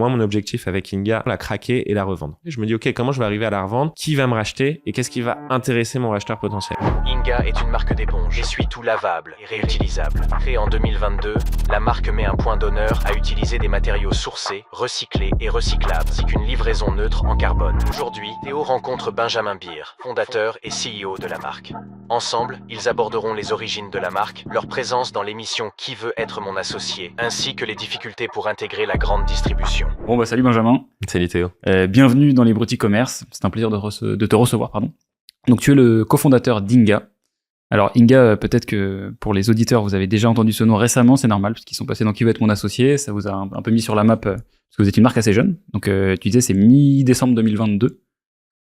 moi, mon objectif avec Inga, la craquer et la revendre. Et je me dis, ok, comment je vais arriver à la revendre? Qui va me racheter? Et qu'est-ce qui va intéresser mon racheteur potentiel? Inga est une marque d'éponge, essuie-tout lavable et réutilisable. Créée en 2022, la marque met un point d'honneur à utiliser des matériaux sourcés, recyclés et recyclables, ainsi qu'une livraison neutre en carbone. Aujourd'hui, Théo rencontre Benjamin Beer, fondateur et CEO de la marque. Ensemble, ils aborderont les origines de la marque, leur présence dans l'émission Qui veut être mon associé, ainsi que les difficultés pour intégrer la grande distribution. Bon, bah, salut Benjamin. Salut Théo. Bienvenue dans les Broutilles Commerce. C'est un plaisir de te recevoir, pardon. Donc, tu es le cofondateur d'Inga. Alors, Inga, peut-être que pour les auditeurs, vous avez déjà entendu ce nom récemment, c'est normal, parce qu'ils sont passés dans Qui veut être mon associé. Ça vous a un peu mis sur la map, parce que vous êtes une marque assez jeune. Donc, tu disais, c'est mi-décembre 2022.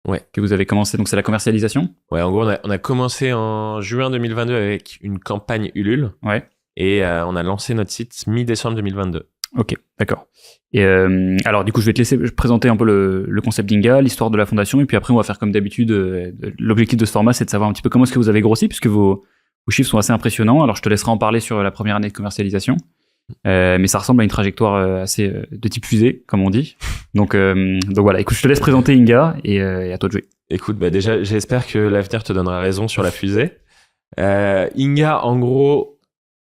Ouais. Que vous avez commencé, donc c'est la commercialisation. Ouais, en gros, on a commencé en juin 2022 avec une campagne Ulule. Ouais. Et on a lancé notre site mi-décembre 2022. Ok, d'accord. Et alors, du coup, je vais te laisser présenter un peu le concept d'Inga, l'histoire de la fondation, et puis après, on va faire comme d'habitude. L'objectif de ce format, c'est de savoir un petit peu comment est-ce que vous avez grossi, puisque vos chiffres sont assez impressionnants. Alors, je te laisserai en parler sur la première année de commercialisation. Mais ça ressemble à une trajectoire assez de type fusée, comme on dit. Donc voilà, écoute, je te laisse présenter Inga et à toi de jouer. Écoute, bah déjà, j'espère que l'avenir te donnera raison sur la fusée. Inga, en gros,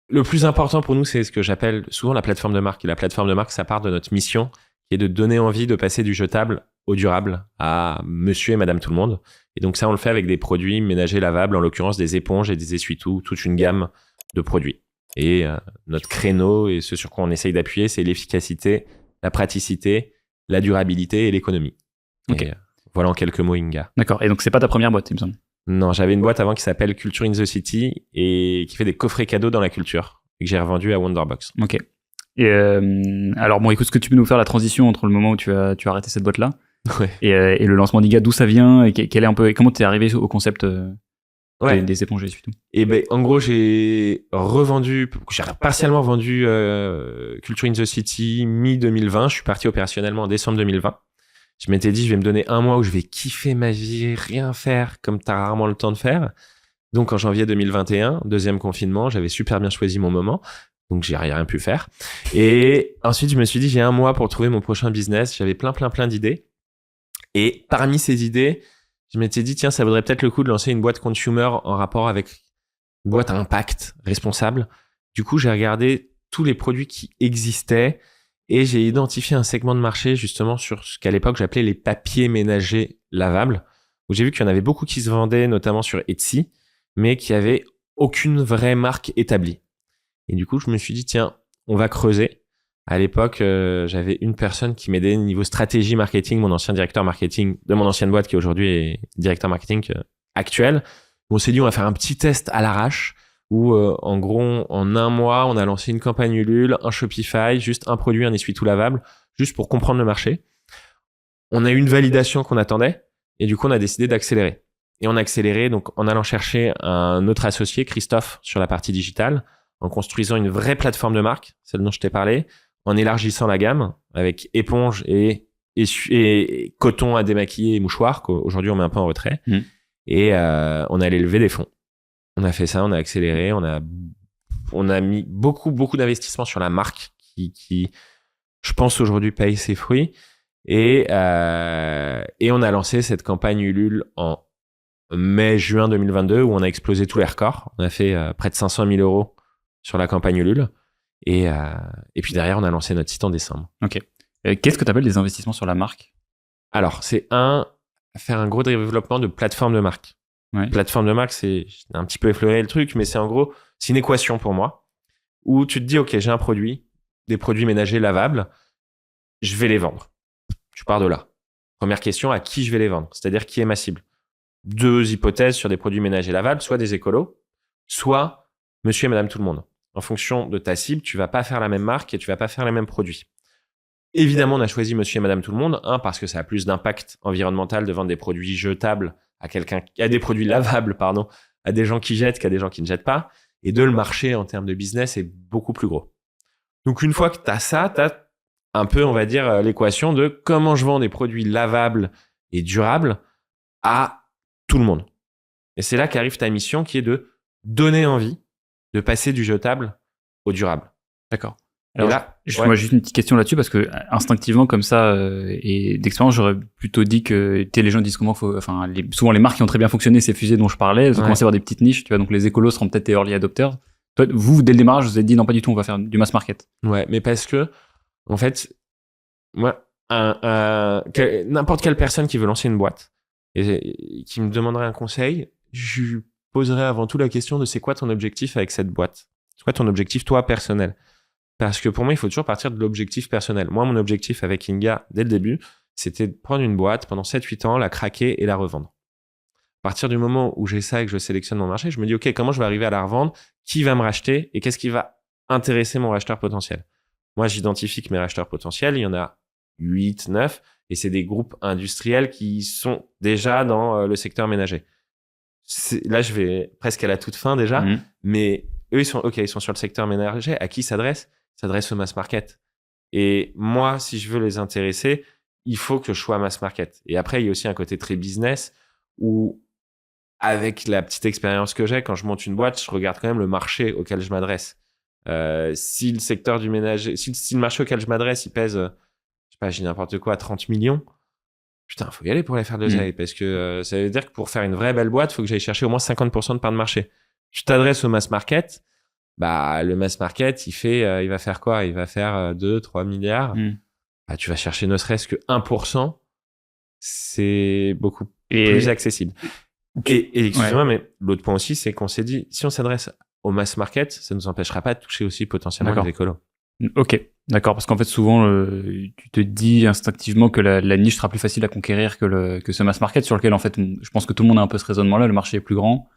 le plus important pour nous, c'est ce que j'appelle souvent la plateforme de marque. Et la plateforme de marque, ça part de notre mission, qui est de donner envie de passer du jetable au durable, à monsieur et madame tout le monde. Et donc ça, on le fait avec des produits ménagers lavables, en l'occurrence des éponges et des essuie-tout, toute une gamme de produits. Et notre créneau et ce sur quoi on essaye d'appuyer, c'est l'efficacité, la praticité, la durabilité et l'économie. Okay. Et voilà en quelques mots Inga. D'accord. Et donc c'est pas ta première boîte, il me semble. Non, j'avais une boîte avant qui s'appelle Culture in the City et qui fait des coffrets cadeaux dans la culture et que j'ai revendu à Wonderbox. Ok. Et alors bon, écoute, est-ce que tu peux nous faire la transition entre le moment où tu as arrêté cette boîte-là et le lancement d'Inga, d'où ça vient et quel est un peu, comment t'es arrivé au concept des éponges et tout. Et ben en gros j'ai partiellement vendu Culture in the City mi-2020. Je suis parti opérationnellement en décembre 2020. Je m'étais dit je vais me donner un mois où je vais kiffer ma vie, rien faire comme t'as rarement le temps de faire. Donc en janvier 2021, deuxième confinement, j'avais super bien choisi mon moment. Donc j'ai rien pu faire. Et ensuite je me suis dit j'ai un mois pour trouver mon prochain business. J'avais plein d'idées. Et parmi ces idées, je m'étais dit, tiens, ça vaudrait peut-être le coup de lancer une boîte consumer en rapport avec une boîte à impact responsable. Du coup, j'ai regardé tous les produits qui existaient et j'ai identifié un segment de marché justement sur ce qu'à l'époque j'appelais les papiers ménagers lavables, où j'ai vu qu'il y en avait beaucoup qui se vendaient, notamment sur Etsy, mais qui n'avaient aucune vraie marque établie. Et du coup, je me suis dit, tiens, on va creuser. À l'époque, j'avais une personne qui m'aidait niveau stratégie marketing, mon ancien directeur marketing de mon ancienne boîte qui aujourd'hui est directeur marketing actuel. On s'est dit, on va faire un petit test à l'arrache où, en gros, en un mois, on a lancé une campagne Ulule, un Shopify, juste un produit, un essuie-tout lavable, juste pour comprendre le marché. On a eu une validation qu'on attendait et du coup, on a décidé d'accélérer. Et on a accéléré donc en allant chercher un autre associé, Christophe, sur la partie digitale, en construisant une vraie plateforme de marque, celle dont je t'ai parlé, en élargissant la gamme avec éponge et coton à démaquiller et mouchoirs qu'aujourd'hui on met un peu en retrait. Et on allait lever des fonds. On a fait ça, on a accéléré, on a mis beaucoup d'investissements sur la marque qui je pense aujourd'hui paye ses fruits et on a lancé cette campagne Ulule en mai-juin 2022 où on a explosé tous les records. On a fait près de 500 000 € sur la campagne Ulule. Et puis derrière, on a lancé notre site en décembre. Ok. Qu'est-ce que tu appelles des investissements sur la marque? Alors, c'est faire un gros développement de plateforme de marque. Ouais. Plateforme de marque, c'est un petit peu effleuré le truc, mais c'est en gros, c'est une équation pour moi où tu te dis, ok, j'ai un produit, des produits ménagers lavables, je vais les vendre. Tu pars de là. Première question, à qui je vais les vendre? C'est-à-dire, qui est ma cible? 2 hypothèses sur des produits ménagers lavables, soit des écolos, soit monsieur et madame tout le monde. En fonction de ta cible, tu vas pas faire la même marque et tu vas pas faire les mêmes produits. Évidemment, on a choisi monsieur et madame tout le monde, parce que ça a plus d'impact environnemental de vendre des produits jetables à des produits lavables, à des gens qui jettent qu'à des gens qui ne jettent pas. Et le marché en termes de business est beaucoup plus gros. Donc, une fois que tu as ça, tu as un peu, on va dire, l'équation de comment je vends des produits lavables et durables à tout le monde. Et c'est là qu'arrive ta mission qui est de donner envie de passer du jetable au durable. D'accord. Alors, moi, juste une petite question là-dessus, parce que instinctivement, comme ça, et d'expérience, j'aurais plutôt dit que les gens disent souvent les marques qui ont très bien fonctionné, ces fusées dont je parlais, elles ont commencé à avoir des petites niches, tu vois, donc les écolos seront peut-être des early adopters. Toi, vous, dès le démarrage, vous avez dit non, pas du tout, on va faire du mass market. Ouais, mais parce que, en fait, moi, n'importe quelle personne qui veut lancer une boîte et qui me demanderait un conseil, je lui poserais avant tout la question de c'est quoi ton objectif avec cette boîte? C'est quoi ton objectif, toi, personnel? Parce que pour moi, il faut toujours partir de l'objectif personnel. Moi, mon objectif avec Inga, dès le début, c'était de prendre une boîte pendant 7-8 ans, la craquer et la revendre. À partir du moment où j'ai ça et que je sélectionne mon marché, je me dis, OK, comment je vais arriver à la revendre? Qui va me racheter? Et qu'est-ce qui va intéresser mon racheteur potentiel? Moi, j'identifie que mes racheteurs potentiels, il y en a 8, 9, et c'est des groupes industriels qui sont déjà dans le secteur ménager. Là, je vais presque à la toute fin déjà, mais eux, ils sont sur le secteur ménager. À qui s'adresse? Ils s'adressent au mass market. Et moi, si je veux les intéresser, il faut que je sois mass market. Et après, il y a aussi un côté très business où, avec la petite expérience que j'ai, quand je monte une boîte, je regarde quand même le marché auquel je m'adresse. Si le secteur du ménager, si le marché auquel je m'adresse, il pèse, je sais pas, j'ai n'importe quoi, 30 millions, putain, faut y aller pour aller faire de l'oseille, parce que ça veut dire que pour faire une vraie belle boîte, faut que j'aille chercher au moins 50% de part de marché. Tu t'adresses au mass market, bah, le mass market, il va faire quoi? Il va faire 2-3 milliards. Bah, tu vas chercher ne serait-ce que 1%. C'est beaucoup plus accessible. Et excusez-moi, mais l'autre point aussi, c'est qu'on s'est dit, si on s'adresse au mass market, ça nous empêchera pas de toucher aussi potentiellement les écolos. Ok, d'accord, parce qu'en fait, souvent, tu te dis instinctivement que la niche sera plus facile à conquérir que ce mass market sur lequel, en fait, je pense que tout le monde a un peu ce raisonnement-là, le marché est plus grand.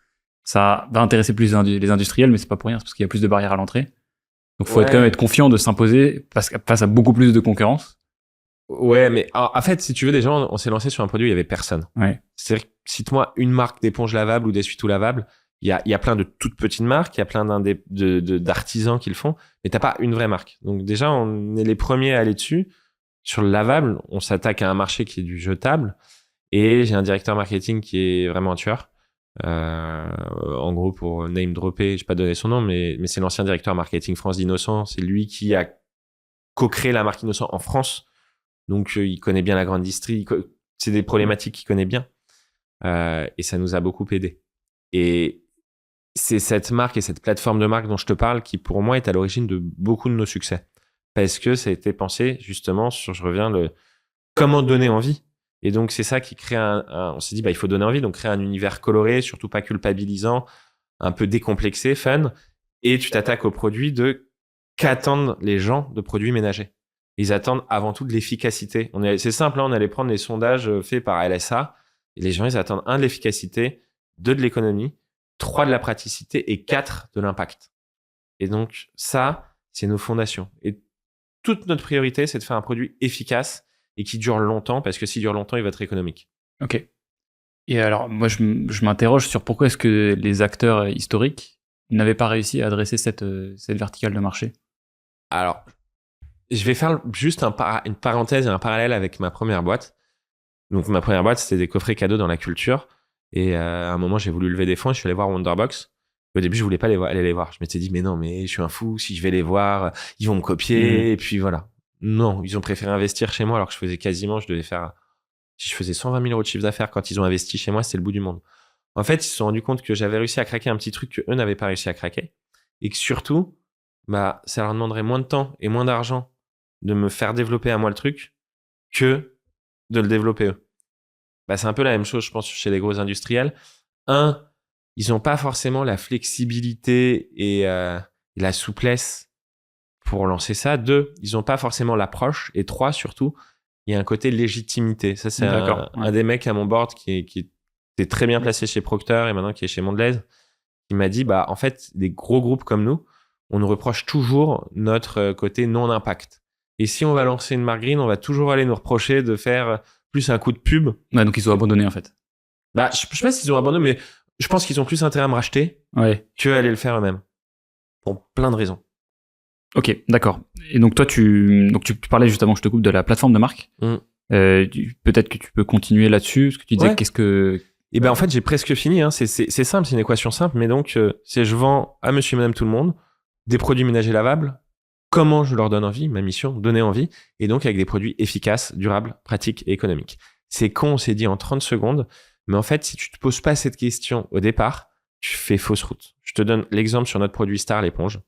Ça va intéresser plus les industriels, mais c'est pas pour rien, c'est parce qu'il y a plus de barrières à l'entrée. Donc, faut quand même être confiant de s'imposer face à beaucoup plus de concurrence. Ouais, mais en fait, si tu veux, déjà, on s'est lancé sur un produit où il y avait personne. Ouais. C'est-à-dire, cite-moi une marque d'éponge lavable ou d'essuie-tout lavable. Il y a plein de toutes petites marques, il y a plein d'artisans qui le font, mais t'as pas une vraie marque. Donc déjà, on est les premiers à aller dessus. Sur le lavable, on s'attaque à un marché qui est du jetable. Et j'ai un directeur marketing qui est vraiment un tueur. En gros, pour name dropper, je vais pas donner son nom, mais c'est l'ancien directeur marketing France d'Innocent. C'est lui qui a co-créé la marque Innocent en France. Donc, il connaît bien la grande distrie. C'est des problématiques qu'il connaît bien. Et ça nous a beaucoup aidé. Et c'est cette marque et cette plateforme de marque dont je te parle qui, pour moi, est à l'origine de beaucoup de nos succès. Parce que ça a été pensé, justement, sur, je reviens, comment donner envie. Et donc, c'est ça qui crée on s'est dit, bah, il faut donner envie. Donc, créer un univers coloré, surtout pas culpabilisant, un peu décomplexé, fun. Et tu t'attaques aux produits qu'attendent les gens de produits ménagers. Ils attendent avant tout de l'efficacité. C'est simple, hein, on allait prendre les sondages faits par LSA. Et les gens, ils attendent 1, de l'efficacité, 2, de l'économie, 3, de la praticité et 4, de l'impact. Et donc, ça, c'est nos fondations. Et toute notre priorité, c'est de faire un produit efficace et qui dure longtemps, parce que s'il dure longtemps, il va être économique. Ok. Et alors, moi, je m'interroge sur pourquoi est-ce que les acteurs historiques n'avaient pas réussi à adresser cette verticale de marché. Alors, je vais faire juste une parenthèse et un parallèle avec ma première boîte. Donc, ma première boîte, c'était des coffrets cadeaux dans la culture. Et à un moment, j'ai voulu lever des fonds et je suis allé voir Wonderbox. Au début, je voulais pas aller les voir. Je m'étais dit, mais non, mais je suis un fou. Si je vais les voir, ils vont me copier. Et puis voilà. Non, ils ont préféré investir chez moi alors que je faisais si je faisais 120 000 euros de chiffre d'affaires quand ils ont investi chez moi, c'était le bout du monde. En fait, ils se sont rendus compte que j'avais réussi à craquer un petit truc que eux n'avaient pas réussi à craquer. Et que surtout, bah, ça leur demanderait moins de temps et moins d'argent de me faire développer à moi le truc que de le développer eux. Bah, c'est un peu la même chose, je pense, chez les gros industriels. Ils n'ont pas forcément la flexibilité et la souplesse pour lancer ça. 2, ils n'ont pas forcément l'approche. Et 3, surtout, il y a un côté légitimité. Ça, c'est un des mecs à mon board qui était très bien placé chez Procter et maintenant qui est chez Mondelez, qui m'a dit, bah, en fait, des gros groupes comme nous, on nous reproche toujours notre côté non-impact. Et si on va lancer une marque green, on va toujours aller nous reprocher de faire plus un coup de pub. Ouais, donc ils ont abandonné, en fait. Bah, je sais pas s'ils ont abandonné, mais je pense qu'ils ont plus intérêt à me racheter que à aller le faire eux-mêmes. Pour plein de raisons. Ok, d'accord. Et donc toi, tu parlais juste avant que je te coupe de la plateforme de marque. Peut-être que tu peux continuer là-dessus, parce que tu disais qu'est-ce que... Et ben en fait, j'ai presque fini. Hein. C'est simple, c'est une équation simple, mais donc c'est je vends à monsieur et madame tout le monde des produits ménagers lavables comment je leur donne envie, ma mission, donner envie, et donc avec des produits efficaces, durables, pratiques et économiques. C'est con, on s'est dit en 30 secondes, mais en fait, si tu te poses pas cette question au départ, tu fais fausse route. Je te donne l'exemple sur notre produit star, l'éponge.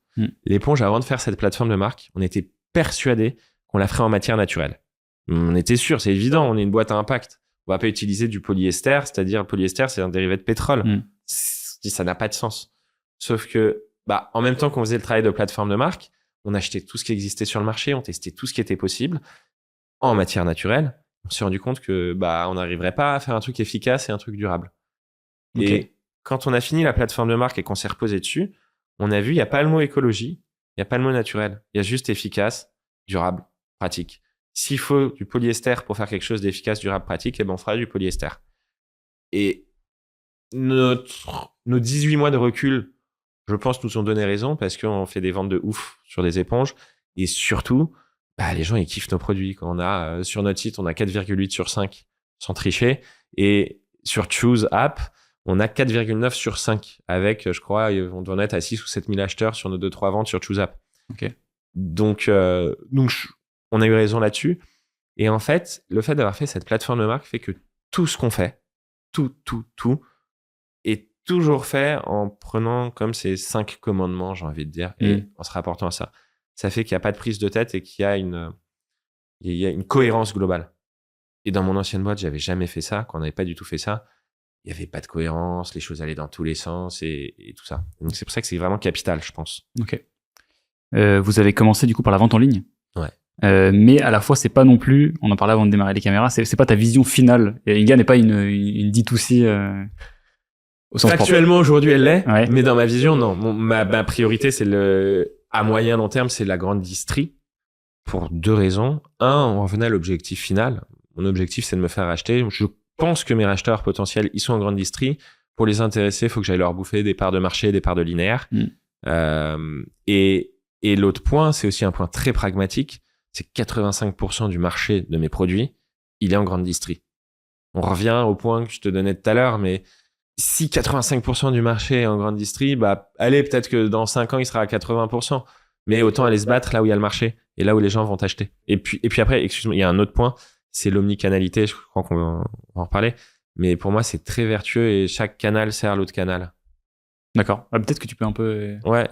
L'éponge, avant de faire cette plateforme de marque, on était persuadé qu'on la ferait en matière naturelle. On était sûr, c'est évident, on est une boîte à impact. On va pas utiliser du polyester, c'est-à-dire le polyester, c'est un dérivé de pétrole. Ça n'a pas de sens. Sauf que, en même temps qu'on faisait le travail de plateforme de marque, on achetait tout ce qui existait sur le marché, on testait tout ce qui était possible en matière naturelle. On s'est rendu compte que, on n'arriverait pas à faire un truc efficace et un truc durable. Okay. Et quand on a fini la plateforme de marque et qu'on s'est reposé dessus, on a vu, il n'y a pas le mot écologie, il n'y a pas le mot naturel. Il y a juste efficace, durable, pratique. S'il faut du polyester pour faire quelque chose d'efficace, durable, pratique, on fera du polyester. Et nos 18 mois de recul, je pense, nous ont donné raison parce qu'on fait des ventes de ouf sur des éponges. Et surtout, les gens, ils kiffent nos produits. Quand on a, sur notre site, on a 4,8 sur 5 sans tricher. Et sur Choose App, on a 4,9 sur 5 avec, je crois, on doit en être à 6 ou 7 000 acheteurs sur nos 2-3 ventes sur Choose App. Okay. Donc, on a eu raison là-dessus. Et en fait, le fait d'avoir fait cette plateforme de marque fait que tout ce qu'on fait, tout, est toujours fait en prenant comme ces 5 commandements, j'ai envie de dire, et en se rapportant à ça. Ça fait qu'il n'y a pas de prise de tête et qu'il y a une cohérence globale. Et dans mon ancienne boîte, j'avais jamais fait ça. Quand on n'avait pas du tout fait ça, il n'y avait pas de cohérence, les choses allaient dans tous les sens et tout ça. Donc c'est pour ça que c'est vraiment capital, je pense. Ok. Vous avez commencé du coup par la vente en ligne. Ouais. Mais à la fois, c'est pas non plus, on en parlait avant de démarrer les caméras, c'est pas ta vision finale. Inga n'est pas une D2C au sens propre. Actuellement, aujourd'hui, elle l'est, Ouais. mais dans ma vision, non. Ma priorité, c'est à moyen long terme, c'est la grande distrie pour 2 raisons. On revenait à l'objectif final. Mon objectif, c'est de me faire racheter. Je pense que mes racheteurs potentiels, ils sont en grande distrie. Pour les intéresser, il faut que j'aille leur bouffer des parts de marché, des parts de linéaire. Et l'autre point, c'est aussi un point très pragmatique, c'est que 85% du marché de mes produits, il est en grande distrie. On revient au point que je te donnais tout à l'heure, mais si 85% du marché est en grande distrie, allez, peut-être que dans 5 ans, il sera à 80%. Mais autant aller se battre là où il y a le marché et là où les gens vont acheter. Et puis après, excuse-moi, il y a un autre point, c'est l'omnicanalité, je crois qu'on va en reparler. Mais pour moi, c'est très vertueux et chaque canal sert l'autre canal. D'accord. Peut-être que tu peux un peu... Ouais,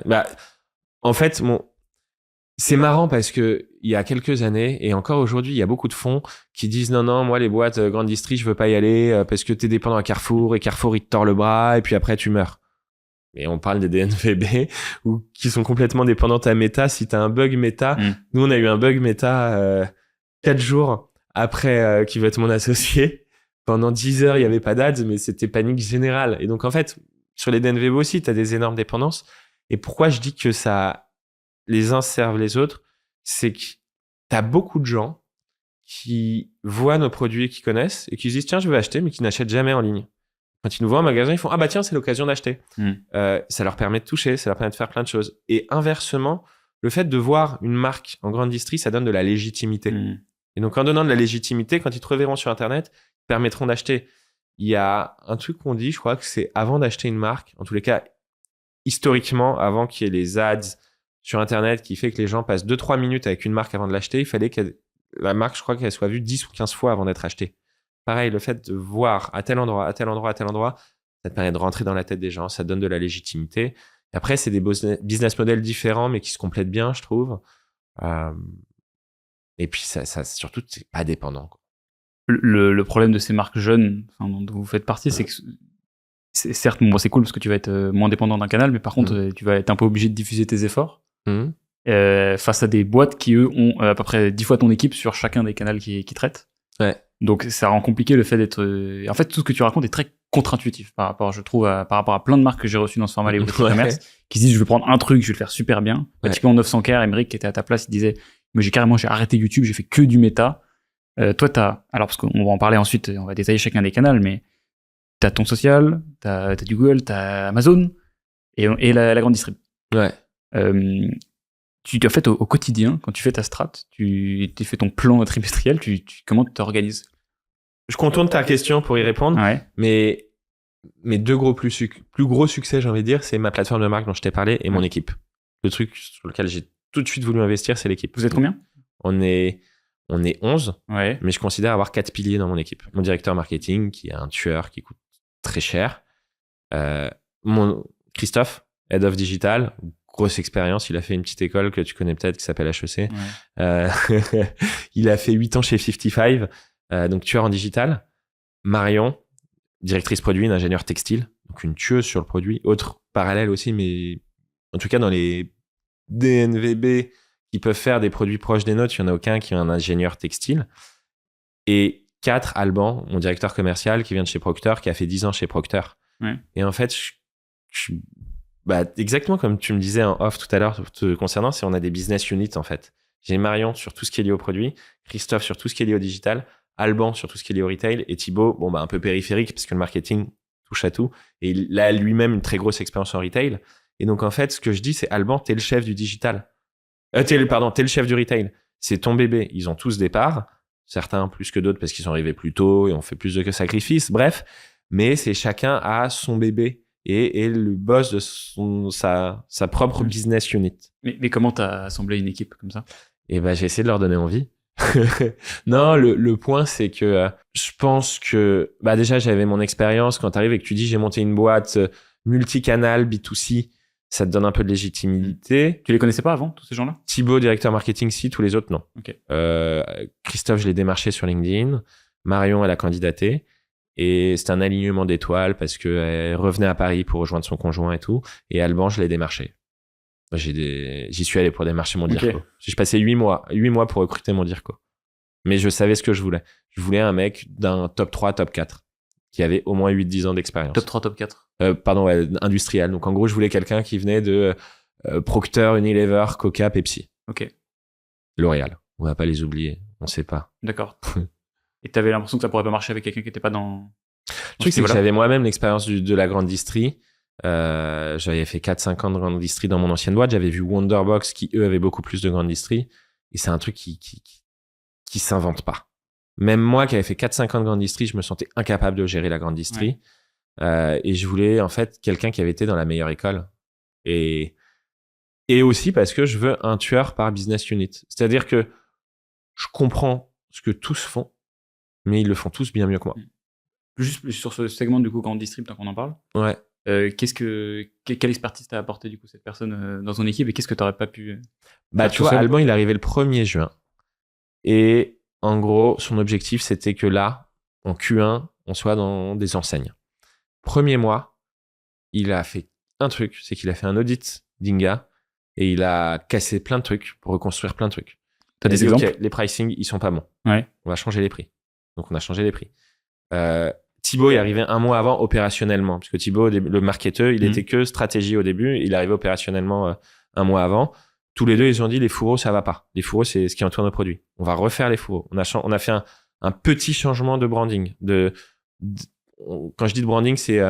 en fait, c'est marrant parce que il y a quelques années et encore aujourd'hui, il y a beaucoup de fonds qui disent non, moi les boîtes grande distrie, je veux pas y aller parce que t'es dépendant à Carrefour et Carrefour il te tord le bras et puis après tu meurs. Et on parle des DNVB ou qui sont complètement dépendantes à Meta. Si t'as un bug Meta, nous on a eu un bug Meta 4 jours après qui veut être mon associé. Pendant 10 heures, il y avait pas d'ads, mais c'était panique générale. Et donc en fait, sur les DNVB aussi, t'as des énormes dépendances. Et pourquoi je dis que ça les uns servent les autres, c'est que t'as beaucoup de gens qui voient nos produits et qui connaissent et qui se disent tiens, je veux acheter, mais qui n'achètent jamais en ligne. Quand ils nous voient en magasin, ils font tiens, c'est l'occasion d'acheter. Ça leur permet de toucher, ça leur permet de faire plein de choses. Et inversement, le fait de voir une marque en grande distrie, ça donne de la légitimité. Et donc en donnant de la légitimité, quand ils te reverront sur Internet, ils permettront d'acheter. Il y a un truc qu'on dit, je crois que c'est avant d'acheter une marque, en tous les cas, historiquement, avant qu'il y ait les ads sur Internet qui fait que les gens passent 2-3 minutes avec une marque avant de l'acheter, il fallait que la marque, je crois qu'elle soit vue 10 ou 15 fois avant d'être achetée. Pareil, le fait de voir à tel endroit, ça te permet de rentrer dans la tête des gens, ça te donne de la légitimité. Et après, c'est des business models différents, mais qui se complètent bien, je trouve. Et puis, ça surtout, c'est pas dépendant, quoi. Le problème de ces marques jeunes, dont vous faites partie, c'est que certes, c'est cool parce que tu vas être moins dépendant d'un canal, mais par contre, tu vas être un peu obligé de diffuser tes efforts face à des boîtes qui, eux, ont à peu près 10 fois ton équipe sur chacun des canaux qui traitent. Ouais. Donc, ça rend compliqué le fait d'être... En fait, tout ce que tu racontes est très contre-intuitif par rapport à plein de marques que j'ai reçues dans ce format les commerce qui se disent je vais prendre un truc, je vais le faire super bien. Typiquement 900K, Émeric qui était à ta place, il disait mais j'ai arrêté YouTube, j'ai fait que du méta. Toi, alors parce qu'on va en parler ensuite, on va détailler chacun des canaux, mais t'as ton social, t'as du Google, t'as Amazon et la grande distrib. Ouais. En fait, au quotidien, quand tu fais ta strat, tu fais ton plan trimestriel, comment tu t'organises? Je contourne ta question pour y répondre, mais mes 2 plus gros succès, j'ai envie de dire, c'est ma plateforme de marque dont je t'ai parlé et mon équipe. Le truc sur lequel j'ai tout de suite voulu investir, c'est l'équipe. Vous êtes combien? On est 11, Ouais. mais je considère avoir 4 piliers dans mon équipe. Mon directeur marketing, qui est un tueur qui coûte très cher. Mon Christophe, Head of Digital, grosse expérience. Il a fait une petite école que tu connais peut-être qui s'appelle HEC. Ouais. Il a fait 8 ans chez 55, donc tueur en digital. Marion, directrice produit, une ingénieure textile, donc une tueuse sur le produit. Autre parallèle aussi, mais en tout cas dans les DNVB qui peuvent faire des produits proches des nôtres, il n'y en a aucun qui est un ingénieur textile. Et 4, Alban, mon directeur commercial qui vient de chez Procter, qui a fait 10 ans chez Procter. Ouais. Et en fait, exactement comme tu me disais en off tout à l'heure te concernant, c'est on a des business units en fait. J'ai Marion sur tout ce qui est lié au produit, Christophe sur tout ce qui est lié au digital, Alban sur tout ce qui est lié au retail et Thibaut, un peu périphérique parce que le marketing touche à tout. Et il a lui-même une très grosse expérience en retail. Et donc en fait, ce que je dis, c'est Alban, t'es le chef du digital. T'es le chef du retail. C'est ton bébé. Ils ont tous des parts, certains plus que d'autres parce qu'ils sont arrivés plus tôt et ont fait plus de sacrifices. Bref, mais c'est chacun a son bébé et est le boss de sa propre business unit. Mais comment t'as assemblé une équipe comme ça? Et j'ai essayé de leur donner envie. Non, le point, c'est que je pense que déjà, j'avais mon expérience. Quand tu arrives et que tu dis j'ai monté une boîte multicanal, B2C, ça te donne un peu de légitimité. Tu les connaissais pas avant, tous ces gens-là? Thibaut, directeur marketing, si, tous les autres, non. Okay. Christophe, je l'ai démarché sur LinkedIn. Marion, elle a candidaté. Et c'était un alignement d'étoiles parce qu'elle revenait à Paris pour rejoindre son conjoint et tout. Et Alban, je l'ai démarché. J'y suis allé pour démarcher mon DIRCO. J'ai passé 8 mois pour recruter mon DIRCO. Mais je savais ce que je voulais. Je voulais un mec d'un top 3, top 4, qui avait au moins 8-10 ans d'expérience. Top 3, top 4 industriel. Donc en gros, je voulais quelqu'un qui venait de Procter, Unilever, Coca, Pepsi. Ok. L'Oréal. On va pas les oublier. On sait pas. D'accord. Et t'avais l'impression que ça pourrait pas marcher avec quelqu'un qui était pas dans... Le truc, c'est que j'avais moi-même l'expérience de la grande distrie. J'avais fait 4-5 ans de grande distrie dans mon ancienne boîte. J'avais vu Wonderbox qui, eux, avaient beaucoup plus de grande distrie. Et c'est un truc qui s'invente pas. Même moi qui avais fait 4-5 ans de grande distrie, je me sentais incapable de gérer la grande distrie. Ouais. Et je voulais, en fait, quelqu'un qui avait été dans la meilleure école. Et aussi parce que je veux un tueur par business unit. C'est-à-dire que je comprends ce que tous font, mais ils le font tous bien mieux que moi. Juste sur ce segment, du coup, quand on distribue, tant qu'on en parle. Ouais. Quelle expertise t'as apporté, du coup, cette personne dans son équipe et qu'est-ce que t'aurais pas pu... tu vois, Alban, il est arrivé le 1er juin. Et en gros, son objectif, c'était que là, en Q1, on soit dans des enseignes. Premier mois, il a fait un truc, c'est qu'il a fait un audit d'Inga et il a cassé plein de trucs pour reconstruire plein de trucs. T'as des exemples? Okay, les pricing, ils sont pas bons. Ouais. On va changer les prix. Donc, on a changé les prix. Thibaut est arrivé un mois avant opérationnellement, parce que Thibaut, le marketeur, il était que stratégie au début. Il est arrivé opérationnellement un mois avant. Tous les deux, ils ont dit les fourreaux, ça va pas. Les fourreaux, c'est ce qui entoure nos produits. On va refaire les fourreaux. On a fait un petit changement de branding. Quand je dis de branding, c'est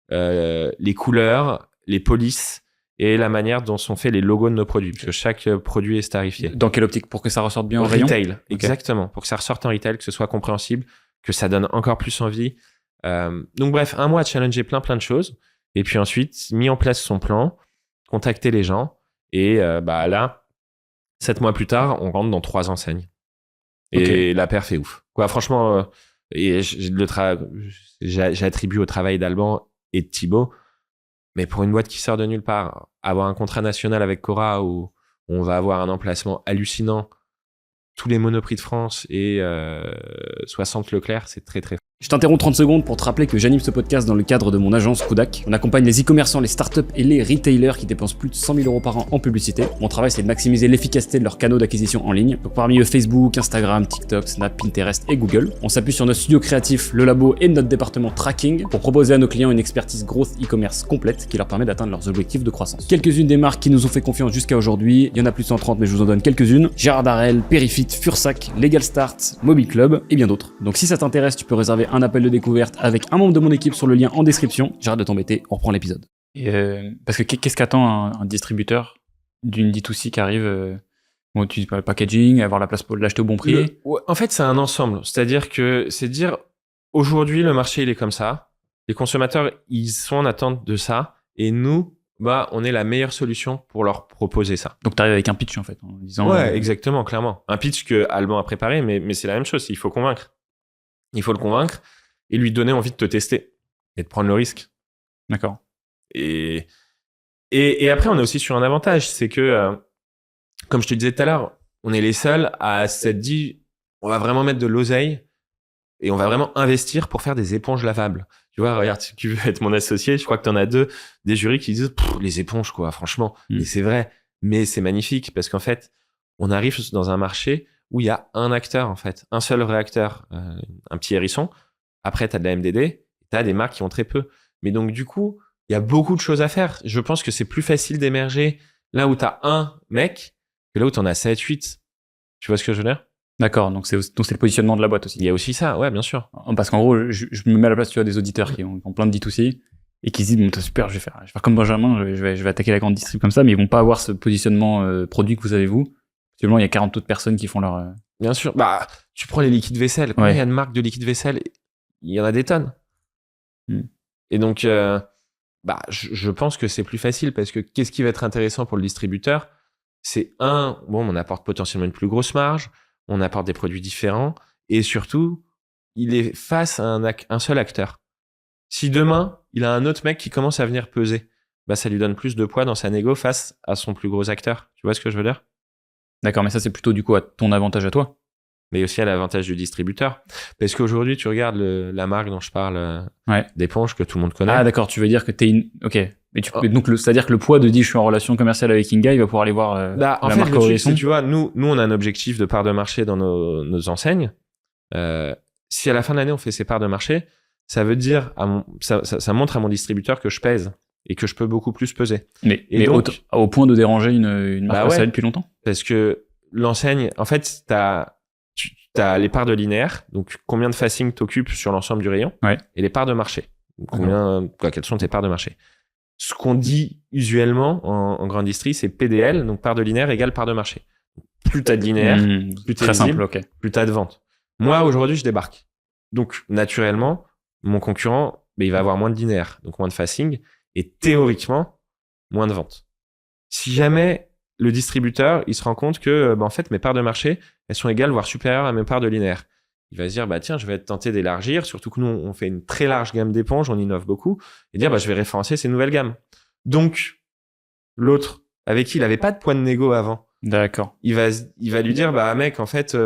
les couleurs, les polices et la manière dont sont faits les logos de nos produits, parce que chaque produit est starifié. Dans quelle optique? Pour que ça ressorte bien en rayon? Retail, exactement. Pour que ça ressorte en retail, que ce soit compréhensible, que ça donne encore plus envie. Donc bref, un mois à challenger plein de choses. Et puis ensuite, mis en place son plan, contacter les gens. Et là, 7 mois plus tard, on rentre dans 3 enseignes. Et la perf est ouf. Quoi, franchement, j'attribue au travail d'Alban et de Thibaut. Mais pour une boîte qui sort de nulle part, avoir un contrat national avec Cora où on va avoir un emplacement hallucinant, tous les Monoprix de France et 60 Leclerc, c'est très très fort. Je t'interromps 30 secondes pour te rappeler que j'anime ce podcast dans le cadre de mon agence Kudak. On accompagne les e-commerçants, les startups et les retailers qui dépensent plus de 100 000 € par an en publicité. Mon travail, c'est de maximiser l'efficacité de leurs canaux d'acquisition en ligne. Donc parmi eux, Facebook, Instagram, TikTok, Snap, Pinterest et Google. On s'appuie sur notre studio créatif, le labo et notre département tracking pour proposer à nos clients une expertise growth e-commerce complète qui leur permet d'atteindre leurs objectifs de croissance. Quelques-unes des marques qui nous ont fait confiance jusqu'à aujourd'hui. Il y en a plus de 130, mais je vous en donne quelques-unes. Gérard Darrel, Perifit, Fursac, Legal Start, Mobile Club et bien d'autres. Donc si ça t'intéresse, tu peux réserver un appel de découverte avec un membre de mon équipe sur le lien en description. J'arrête de t'embêter, on reprend l'épisode. Parce que qu'est-ce qu'attend un distributeur d'une D2C qui arrive tu dis pas le packaging, avoir la place pour l'acheter au bon prix? En fait, c'est un ensemble. C'est-à-dire que c'est dire aujourd'hui, le marché, il est comme ça. Les consommateurs, ils sont en attente de ça. Et nous, bah, on est la meilleure solution pour leur proposer ça. Donc, tu arrives avec un pitch, en fait, en disant... Ouais, exactement, clairement. Un pitch que Alban a préparé, mais c'est la même chose. Il faut convaincre. Il faut le convaincre et lui donner envie de te tester et de prendre le risque. D'accord. Et après, on est aussi sur un avantage. C'est que, comme je te disais tout à l'heure, on est les seuls à s'être dit, on va vraiment mettre de l'oseille et on va vraiment investir pour faire des éponges lavables. Tu vois, regarde, si tu veux être mon associé, je crois que tu en as 2 des jurys qui disent les éponges, quoi, franchement. Et c'est vrai, mais c'est magnifique parce qu'en fait, on arrive dans un marché où il y a un acteur, en fait, un seul vrai acteur, un petit hérisson. Après, tu as de la MDD, tu as des marques qui ont très peu. Mais donc, du coup, il y a beaucoup de choses à faire. Je pense que c'est plus facile d'émerger là où tu as un mec que là où tu en as 7, 8. Tu vois ce que je veux dire? D'accord, donc c'est le positionnement de la boîte aussi. Il y a aussi ça, ouais, bien sûr. Parce qu'en gros, je me mets à la place, tu vois, des auditeurs qui ont plein de D2C et qui se disent, bon, t'es super, je vais faire comme Benjamin, je vais attaquer la grande distrib comme ça, mais ils vont pas avoir ce positionnement produit que vous avez vous. Actuellement, il y a 40 autres personnes qui font leur... Bien sûr. Bah, tu prends les liquides vaisselle. Combien il y a de marques de liquides vaisselle? Il y en a des tonnes. Et donc, bah, je pense que c'est plus facile parce que qu'est-ce qui va être intéressant pour le distributeur? C'est bon, on apporte potentiellement une plus grosse marge, on apporte des produits différents et surtout, il est face à un seul acteur. Si demain, il a un autre mec qui commence à venir peser, bah, ça lui donne plus de poids dans sa négo face à son plus gros acteur. Tu vois ce que je veux dire? D'accord, mais ça, c'est plutôt du coup à ton avantage à toi. Mais aussi à l'avantage du distributeur. Parce qu'aujourd'hui, tu regardes la marque dont je parle, d'éponge que tout le monde connaît. Ah, d'accord, tu veux dire que t'es une... Ok. Mais donc, c'est-à-dire que le poids de dire je suis en relation commerciale avec Inga, il va pouvoir aller voir en la fait, marque le truc, Horizon. tu vois, nous, on a un objectif de part de marché dans nos enseignes. Si à la fin de l'année, on fait ces parts de marché, ça veut dire, ça montre à mon distributeur que je pèse et que je peux beaucoup plus peser. Mais donc, au point de déranger une marque ouais, depuis longtemps? Parce que l'enseigne, en fait, t'as les parts de linéaire, donc combien de facing t'occupes sur l'ensemble du rayon, et les parts de marché. Quelles sont tes parts de marché? Ce qu'on dit usuellement en grande distri, c'est PDL, donc part de linéaire égale part de marché. Plus t'as de linéaire, plus t'es visible, plus t'as de vente. Moi, aujourd'hui, je débarque. Donc, naturellement, mon concurrent, il va avoir moins de linéaire, donc moins de facing, et théoriquement, moins de vente. Si jamais le distributeur, il se rend compte que, en fait, mes parts de marché, elles sont égales, voire supérieures à mes parts de linéaire. Il va se dire, tiens, je vais être tenté d'élargir, surtout que nous, on fait une très large gamme d'éponges, on innove beaucoup, et dire, je vais référencer ces nouvelles gammes. Donc, l'autre, avec qui il avait pas de point de négo avant. D'accord. Il va lui dire, mec, en fait,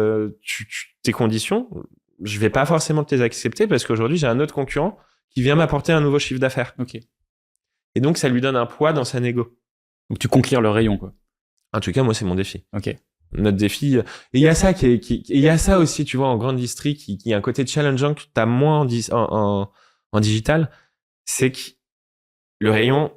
tes conditions, je vais pas forcément te les accepter parce qu'aujourd'hui, j'ai un autre concurrent qui vient m'apporter un nouveau chiffre d'affaires. Ok. Et donc, ça lui donne un poids dans sa négo. Donc, tu conquiers le rayon, quoi. En tout cas, moi, c'est mon défi. Ok. Notre défi. Et il y a ça il y a ça aussi, tu vois, en grande distri, qui a un côté challengeant que t'as moins en digital. C'est que le rayon,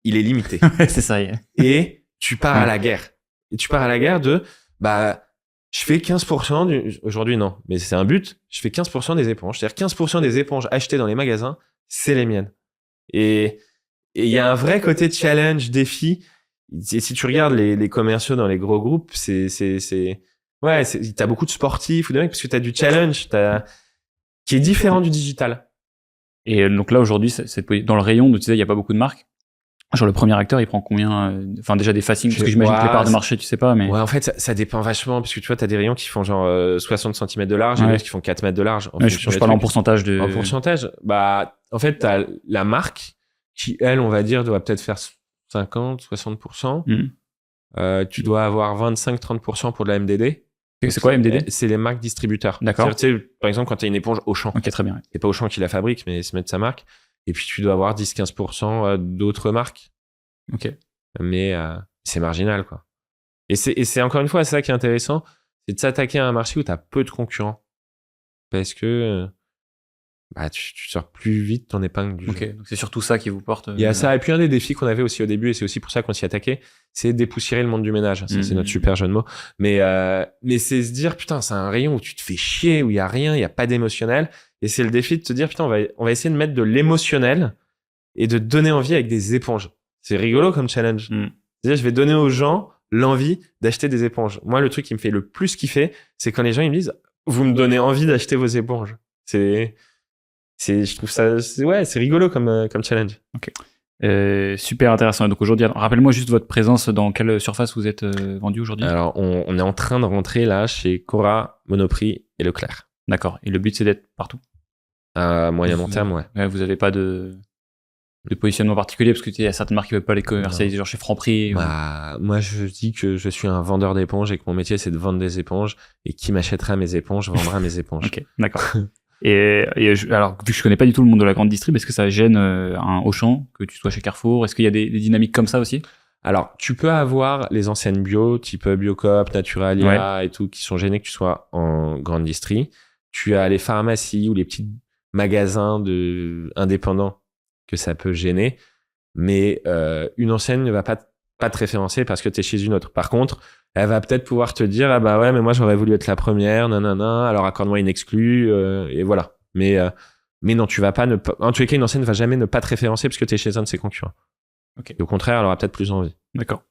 il est limité. C'est ça. Et tu pars à la guerre. Et tu pars à la guerre de, je fais 15% aujourd'hui, non, mais c'est un but. Je fais 15% des éponges. C'est-à-dire 15% des éponges achetées dans les magasins, c'est les miennes. Et il y a un vrai côté challenge, défi. Et si tu regardes les commerciaux dans les gros groupes, t'as beaucoup de sportifs ou de mecs parce que t'as du challenge, qui est différent du digital. Et donc là, aujourd'hui, dans le rayon, tu disais, il n'y a pas beaucoup de marques. Genre, le premier acteur, il prend combien? Enfin, déjà des facings, parce que j'imagine que les parts de marché, tu sais pas, mais. Ouais, en fait, ça dépend vachement, parce que tu vois, t'as des rayons qui font genre 60 cm de large et d'autres qui font 4 mètres de large. Je parle en pourcentage de. En pourcentage, en fait, t'as la marque qui, elle, on va dire, doit peut-être faire 50, 60%. Tu dois avoir 25-30% pour de la MDD. C'est quoi MDD? C'est les marques distributeurs. D'accord. Tu sais, par exemple, quand tu as une éponge Auchan. Ok, très bien. C'est pas Auchan qui la fabrique, mais ils se mettent sa marque. Et puis, tu dois avoir 10-15% d'autres marques. Ok. Mais c'est marginal, quoi. Et c'est encore une fois ça qui est intéressant, c'est de s'attaquer à un marché où tu as peu de concurrents. Parce que tu sors plus vite ton épingle du jeu. Ok, donc c'est surtout ça qui vous porte. Il y a ça. Et puis un des défis qu'on avait aussi au début, et c'est aussi pour ça qu'on s'y attaquait, c'est dépoussiérer le monde du ménage. Ça, c'est notre super jeu de mots. Mais c'est se dire, putain, c'est un rayon où tu te fais chier, où il y a rien, il y a pas d'émotionnel. Et c'est le défi de te dire, putain, on va essayer de mettre de l'émotionnel et de donner envie avec des éponges. C'est rigolo comme challenge. C'est-à-dire, je vais donner aux gens l'envie d'acheter des éponges. Moi, le truc qui me fait le plus kiffer, c'est quand les gens ils me disent, vous me donnez envie d'acheter vos éponges. Je trouve ça, c'est rigolo comme challenge. Ok. Super intéressant. Et donc aujourd'hui, rappelle-moi juste votre présence, dans quelle surface vous êtes vendu aujourd'hui? Alors, on est en train de rentrer là chez Cora, Monoprix et Leclerc. D'accord. Et le but, c'est d'être partout? À moyen long terme, ouais. Ouais, vous n'avez pas de positionnement particulier, parce qu'il y a certaines marques qui ne veulent pas les commercialiser, genre chez Franprix. Bah, moi, je dis que je suis un vendeur d'éponges et que mon métier, c'est de vendre des éponges. Et qui m'achètera mes éponges vendra mes éponges. Ok, d'accord. Alors, vu que je connais pas du tout le monde de la grande distrib, est-ce que ça gêne un Auchan que tu sois chez Carrefour? Est-ce qu'il y a des dynamiques comme ça aussi? Alors, tu peux avoir les enseignes bio, type Biocoop, Naturalia et tout, qui sont gênés que tu sois en grande distri. Tu as les pharmacies ou les petits magasins indépendants que ça peut gêner. Mais une enseigne ne va pas te référencer parce que tu es chez une autre. Par contre, elle va peut-être pouvoir te dire, ah bah ouais, mais moi j'aurais voulu être la première, nanana, alors accorde-moi une exclue, et voilà. Mais non, tu vas pas en tous les cas, une enseigne ne va jamais ne pas te référencer parce que tu es chez un de ses concurrents. Okay. Et au contraire, elle aura peut-être plus envie. D'accord.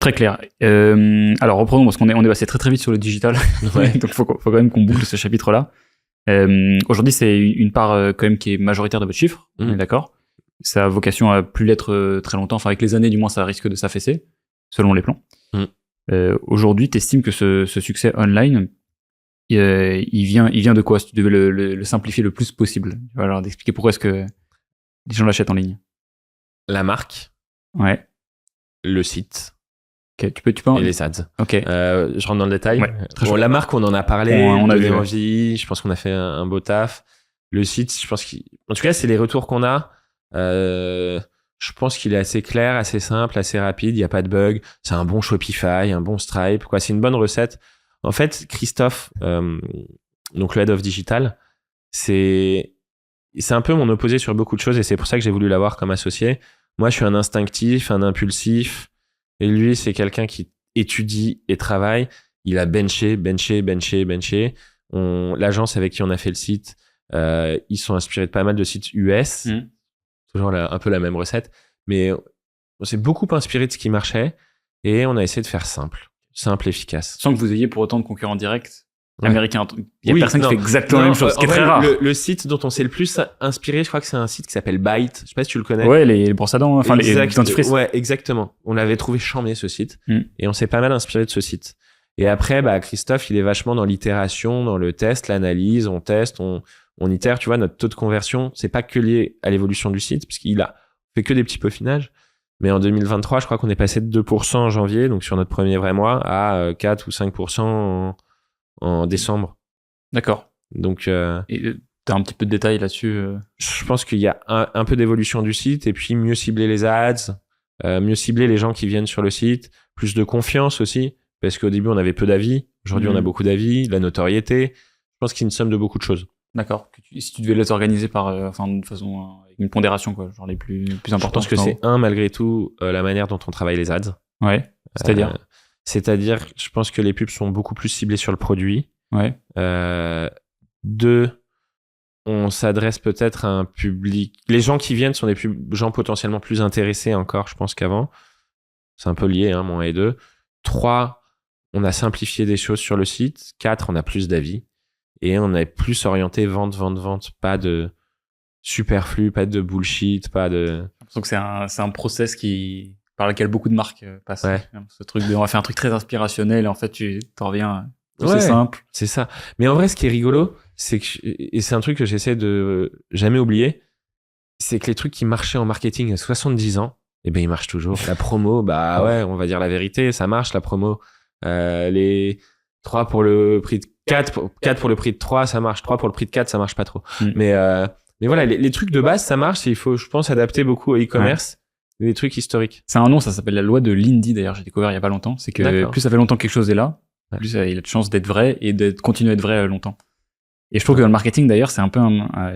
Très clair. Alors reprenons, parce qu'on est passé très très vite sur le digital. Ouais. Donc faut quand même qu'on boucle ce chapitre-là. Aujourd'hui, c'est une part quand même qui est majoritaire de votre chiffre, on est d'accord. Ça a vocation à plus l'être très longtemps. Enfin, avec les années, du moins, ça risque de s'affaisser, selon les plans. Aujourd'hui, tu estimes que ce succès online, il vient de quoi? Si tu devais le simplifier le plus possible. Alors, d'expliquer pourquoi est-ce que les gens l'achètent en ligne. La marque. Ouais. Le site. Okay, tu peux et les ads. Ok. Je rentre dans le détail. Ouais, bon, la marque, on en a parlé. On a vu envie. Je pense qu'on a fait un beau taf. Le site, je pense en tout cas, c'est les retours qu'on a. Je pense qu'il est assez clair, assez simple, assez rapide. Il n'y a pas de bug. C'est un bon Shopify, un bon Stripe. Quoi. C'est une bonne recette. En fait, Christophe, donc le Head of Digital, c'est un peu mon opposé sur beaucoup de choses et c'est pour ça que j'ai voulu l'avoir comme associé. Moi, je suis un instinctif, un impulsif. Et lui, c'est quelqu'un qui étudie et travaille. Il a benché. L'agence avec qui on a fait le site, ils sont inspirés de pas mal de sites US. Toujours un peu la même recette. Mais on s'est beaucoup inspiré de ce qui marchait et on a essayé de faire simple, efficace. Sans que vous ayez pour autant de concurrents directs américains. Il y a personne qui fait exactement la même chose, ce qui est très rare. Le site dont on s'est le plus inspiré, je crois que c'est un site qui s'appelle Byte. Je sais pas si tu le connais. Ouais, les brosses à dents, enfin les dentifrices. Ouais, exactement. On l'avait trouvé chambé ce site et on s'est pas mal inspiré de ce site. Et après, Christophe, il est vachement dans l'itération, dans le test, l'analyse, on teste, on itère. Tu vois, notre taux de conversion, c'est pas que lié à l'évolution du site, parce qu'il a fait que des petits peaufinages. Mais en 2023, je crois qu'on est passé de 2% en janvier, donc sur notre premier vrai mois, à 4 ou 5% en décembre. D'accord. Donc, et t'as un petit peu de détails là-dessus Je pense qu'il y a un peu d'évolution du site, et puis mieux cibler les ads, mieux cibler les gens qui viennent sur le site, plus de confiance aussi, parce qu'au début, on avait peu d'avis. Aujourd'hui, on a beaucoup d'avis, la notoriété. Je pense qu'il y a une somme de beaucoup de choses. D'accord. Si tu devais les organiser par, de façon, avec une pondération, quoi, genre les plus importants. Je pense que c'est malgré tout, la manière dont on travaille les ads. Ouais. C'est-à-dire, je pense que les pubs sont beaucoup plus ciblées sur le produit. Ouais. 2, on s'adresse peut-être à un public. Les gens qui viennent sont des gens potentiellement plus intéressés encore, je pense, qu'avant. C'est un peu lié, mon 1 et 2. 3, on a simplifié des choses sur le site. 4, on a plus d'avis. Et on est plus orienté vente. Pas de superflu, pas de bullshit, pas de... J'ai l'impression que c'est un process par lequel beaucoup de marques passent. Ouais. Ce truc on va faire un truc très inspirationnel et en fait, tu t'en reviens... C'est simple. C'est ça. Mais en vrai, ce qui est rigolo, c'est que, et c'est un truc que j'essaie de jamais oublier, c'est que les trucs qui marchaient en marketing à 70 ans, ils marchent toujours. La promo, ouais, on va dire la vérité, ça marche, la promo. Les 3 pour le prix de 4 pour le prix de 3, ça marche. 3 pour le prix de 4, ça marche pas trop. Mais voilà, les trucs de base, ça marche. Il faut, je pense, adapter beaucoup au e-commerce. Des trucs historiques. C'est un nom, ça s'appelle la loi de Lindy, d'ailleurs, j'ai découvert il y a pas longtemps. C'est que plus ça fait longtemps que quelque chose est là, plus il a de chance d'être vrai et de continuer à être vrai longtemps. Et je trouve que dans le marketing, d'ailleurs, c'est un peu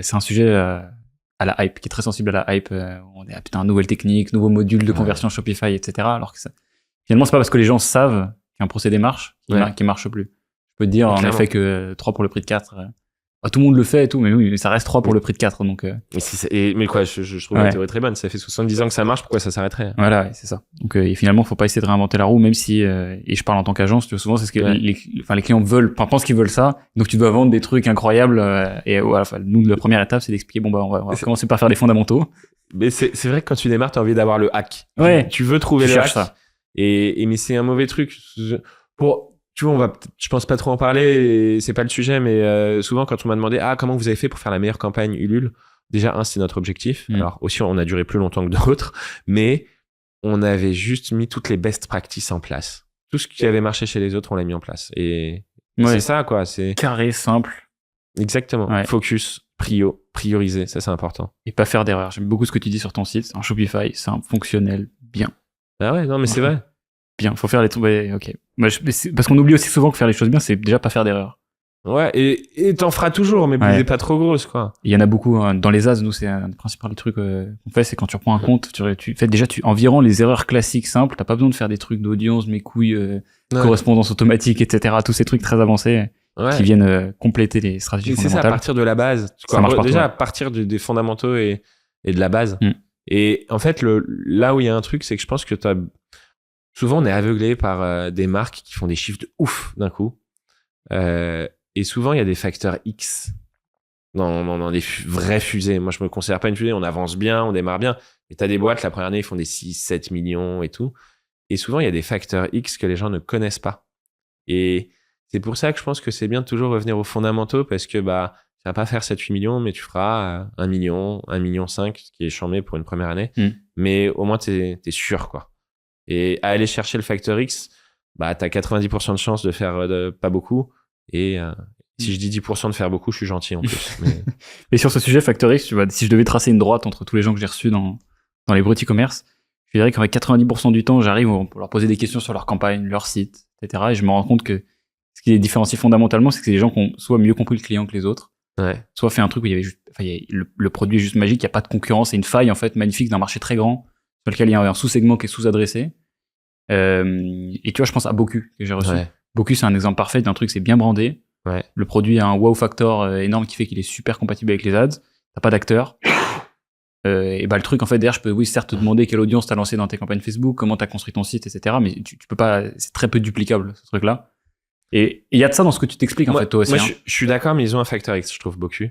c'est un sujet à la hype, qui est très sensible à la hype. On est putain, nouvelle technique, nouveau module de conversion Shopify, etc. Alors que finalement, c'est pas parce que les gens savent qu'un procédé marche qui marche plus. Je peux te dire, en effet, que 3 pour le prix de 4, tout le monde le fait et tout, mais oui, ça reste 3 pour le prix de 4, donc... Mais quoi, je trouve la théorie très bonne. Ça fait 70 ans que ça marche, pourquoi ça s'arrêterait? Voilà, c'est ça. Donc, et finalement, faut pas essayer de réinventer la roue, même si, et je parle en tant qu'agence, tu vois, souvent, c'est ce que les clients veulent, pensent qu'ils veulent ça, donc tu dois vendre des trucs incroyables, et voilà, nous, la première étape, c'est d'expliquer, on va commencer par faire des fondamentaux. Mais c'est vrai que quand tu démarres, t'as envie d'avoir le hack. Ouais. Tu veux trouver Tu le hack. cherches ça. Mais c'est un mauvais truc. Tu vois, je pense pas trop en parler, et c'est pas le sujet, mais souvent quand on m'a demandé comment vous avez fait pour faire la meilleure campagne Ulule, déjà c'est notre objectif. Alors aussi on a duré plus longtemps que d'autres, mais on avait juste mis toutes les best practices en place. Tout ce qui avait marché chez les autres, on l'a mis en place. Et c'est ça, quoi. C'est carré, simple. Exactement. Ouais. Focus, prioriser, ça c'est important. Et pas faire d'erreur. J'aime beaucoup ce que tu dis sur ton site. Un Shopify, simple, fonctionnel, bien. Ah ouais, non mais c'est vrai. Bien, faut faire les trucs. Ouais, ok. Parce qu'on oublie aussi souvent que faire les choses bien, c'est déjà pas faire d'erreur. Ouais, et t'en feras toujours, mais Ouais. pas trop grosse, quoi. Il y en a beaucoup dans les ads. Nous, c'est un des principaux trucs qu'on fait, c'est quand tu reprends un compte, tu fais déjà environ les erreurs classiques simples. T'as pas besoin de faire des trucs d'audience, mes couilles, correspondance automatique, etc. Tous ces trucs très avancés qui viennent compléter les stratégies fondamentales. C'est ça, à partir de la base. Ça marche partout, déjà, à partir des fondamentaux et de la base. Et en fait, là où il y a un truc, c'est que je pense que souvent, on est aveuglé par des marques qui font des chiffres de ouf d'un coup. Et souvent, il y a des facteurs X dans des vraies fusées. Moi, je me considère pas une fusée. On avance bien, on démarre bien. Et t'as des boîtes, la première année, ils font des 6, 7 millions et tout. Et souvent, il y a des facteurs X que les gens ne connaissent pas. Et c'est pour ça que je pense que c'est bien de toujours revenir aux fondamentaux, parce que tu vas pas faire 7, 8 millions, mais tu feras 1 million, 1,5 million, ce qui est chambé pour une première année. Mais au moins, t'es sûr, quoi. Et à aller chercher le facteur X, t'as 90% de chance de faire pas beaucoup. Et si je dis 10% de faire beaucoup, je suis gentil en plus. Et sur ce sujet, Factor X, tu vois, si je devais tracer une droite entre tous les gens que j'ai reçus dans les bruts e-commerce, je dirais qu'avec 90% du temps, j'arrive pour leur poser des questions sur leur campagne, leur site, etc. Et je me rends compte que ce qui les différencie fondamentalement, c'est que c'est des gens qui ont soit mieux compris le client que les autres, soit fait un truc où il y avait le produit est juste magique, il n'y a pas de concurrence, c'est une faille en fait magnifique d'un marché très grand sur lequel il y a un sous-segment qui est sous-adressé. Et tu vois, je pense à Boku que j'ai reçu. Boku, c'est un exemple parfait d'un truc, c'est bien brandé. Le produit a un wow factor énorme qui fait qu'il est super compatible avec les ads. T'as pas d'acteur. Et le truc, en fait, derrière, je peux, certes, te demander quelle audience t'as lancé dans tes campagnes Facebook, comment t'as construit ton site, etc. Mais tu peux pas, c'est très peu duplicable, ce truc-là. Et il y a de ça dans ce que tu t'expliques, en fait, toi aussi. Moi, je suis d'accord, mais ils ont un facteur X, je trouve, Boku,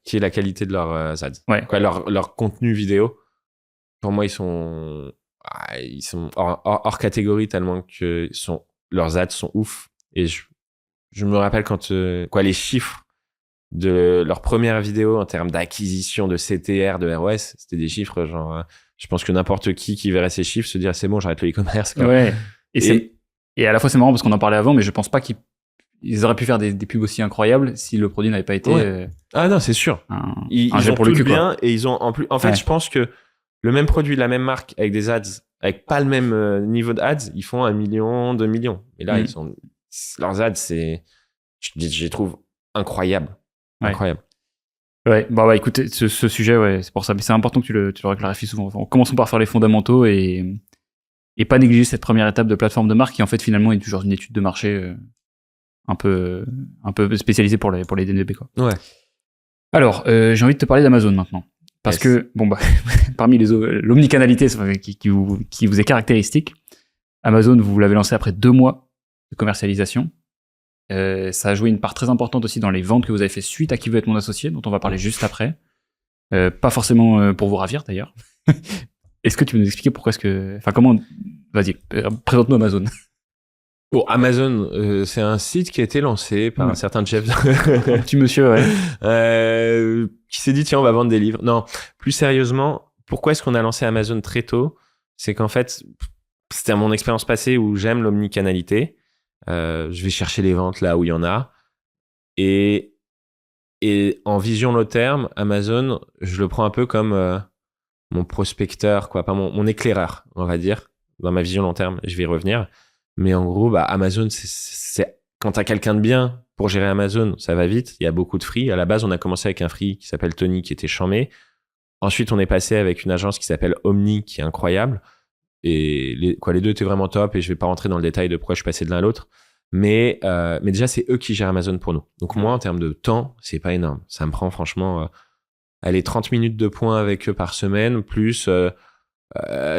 qui est la qualité de leurs ads. Leur contenu vidéo. Pour moi, ils sont hors catégorie tellement que leurs ads sont ouf. Et je me rappelle quand les chiffres de leur première vidéo en termes d'acquisition de CTR, de ROS, c'était des chiffres genre je pense que n'importe qui verrait ces chiffres se dirait c'est bon, j'arrête le e-commerce, quoi. Et à la fois c'est marrant parce qu'on en parlait avant, mais je pense pas qu'ils auraient pu faire des pubs aussi incroyables si le produit n'avait pas été ah non, c'est sûr. Ils ont pour le tout cul, bien, quoi. Et ils ont en plus fait je pense que le même produit, la même marque avec des ads avec pas le même niveau de ads, ils font 1 million, 2 millions. Et là leurs ads, je les trouve incroyables. Incroyable. Ouais, écoutez, ce sujet, c'est pour ça. Mais c'est important que tu le clarifies souvent. Enfin, commençons par faire les fondamentaux et pas négliger cette première étape de plateforme de marque qui, en fait, finalement, est toujours une étude de marché un peu spécialisée pour les DNVB, quoi. Ouais. Alors, j'ai envie de te parler d'Amazon maintenant. Parce que, parmi l'omnicanalité qui vous est caractéristique, Amazon, vous l'avez lancé après 2 mois de commercialisation. Ça a joué une part très importante aussi dans les ventes que vous avez fait suite à Qui veut être mon associé, dont on va parler juste après. Pas forcément pour vous ravir d'ailleurs. Est-ce que tu peux nous expliquer pourquoi comment... Vas-y, présente-nous Amazon. Bon, Amazon, c'est un site qui a été lancé par un certain Jeff. Un petit monsieur, qui s'est dit tiens, on va vendre des livres. Non, plus sérieusement, pourquoi est-ce qu'on a lancé Amazon très tôt ? C'est qu'en fait, c'était à mon expérience passée où j'aime l'omnicanalité. Je vais chercher les ventes là où il y en a. Et en vision long terme, Amazon, je le prends un peu comme mon prospecteur, quoi, pas mon éclaireur, on va dire, dans ma vision long terme. Je vais y revenir. Mais en gros, Amazon, c'est quand t'as quelqu'un de bien pour gérer Amazon, ça va vite. Il y a beaucoup de free. À la base, on a commencé avec un free qui s'appelle Tony, qui était chambé. Ensuite, on est passé avec une agence qui s'appelle Omni, qui est incroyable. Et les deux étaient vraiment top. Et je vais pas rentrer dans le détail de pourquoi je suis passé de l'un à l'autre. Mais déjà, c'est eux qui gèrent Amazon pour nous. Donc moi, en termes de temps, c'est pas énorme. Ça me prend franchement 30 minutes de points avec eux par semaine, plus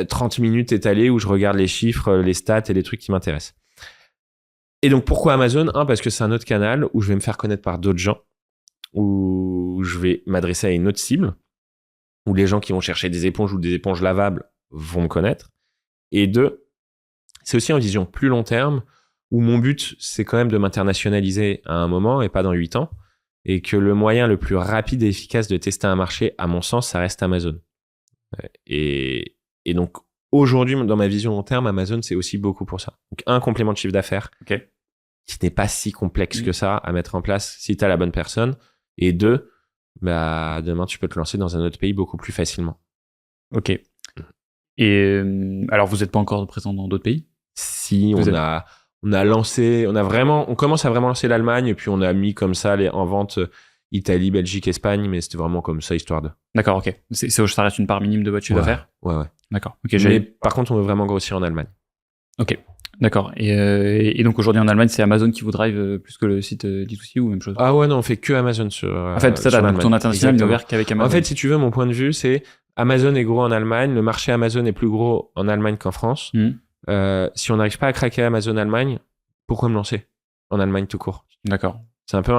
30 minutes étalées où je regarde les chiffres, les stats et les trucs qui m'intéressent. Et donc, pourquoi Amazon ? Parce que c'est un autre canal où je vais me faire connaître par d'autres gens, où je vais m'adresser à une autre cible. où les gens qui vont chercher des éponges ou des éponges lavables vont me connaître. Et 2, c'est aussi en vision plus long terme, où mon but, c'est quand même de m'internationaliser à un moment et pas dans 8 ans. Et que le moyen le plus rapide et efficace de tester un marché, à mon sens, ça reste Amazon. Et donc, aujourd'hui, dans ma vision long terme, Amazon, c'est aussi beaucoup pour ça. Donc, un complément de chiffre d'affaires qui n'est pas si complexe que ça à mettre en place si tu as la bonne personne. Et 2, bah, demain, tu peux te lancer dans un autre pays beaucoup plus facilement. Ok. Et alors, vous n'êtes pas encore présent dans d'autres pays? Si, on commence à vraiment lancer l'Allemagne, et puis on a mis comme ça en vente Italie, Belgique, Espagne, mais c'était vraiment comme ça, histoire de. D'accord, ok. Ça reste une part minime de votre chiffre d'affaires? Ouais. D'accord. Ok. Mais par contre, on veut vraiment grossir en Allemagne. Ok. D'accord. Et donc aujourd'hui en Allemagne, c'est Amazon qui vous drive plus que le site D2C ou même chose? Ah ouais, non, on fait que Amazon sur. En fait, ça, donc ton international n'est ouvert qu'avec Amazon. En fait, si tu veux, mon point de vue, c'est Amazon est gros en Allemagne, le marché Amazon est plus gros en Allemagne qu'en France. Si on n'arrive pas à craquer Amazon Allemagne, pourquoi me lancer en Allemagne tout court? D'accord. C'est un peu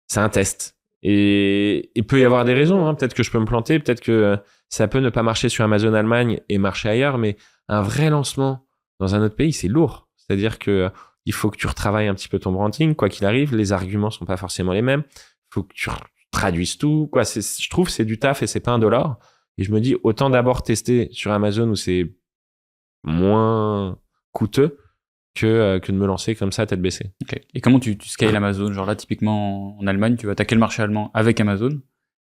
c'est un test. Et il peut y avoir des raisons, hein. Peut-être que je peux me planter, peut-être que ça peut ne pas marcher sur Amazon Allemagne et marcher ailleurs, mais un vrai lancement dans un autre pays, c'est lourd. C'est-à-dire que il faut que tu retravailles un petit peu ton branding, quoi qu'il arrive, les arguments sont pas forcément les mêmes. Il faut que tu traduises tout, quoi. Je trouve que c'est du taf et c'est pas $1. Et je me dis, autant d'abord tester sur Amazon où c'est moins coûteux que de me lancer comme ça tête baissée. Okay. Et comment tu scales Amazon? Genre là, typiquement en Allemagne, tu vas attaquer le marché allemand avec Amazon?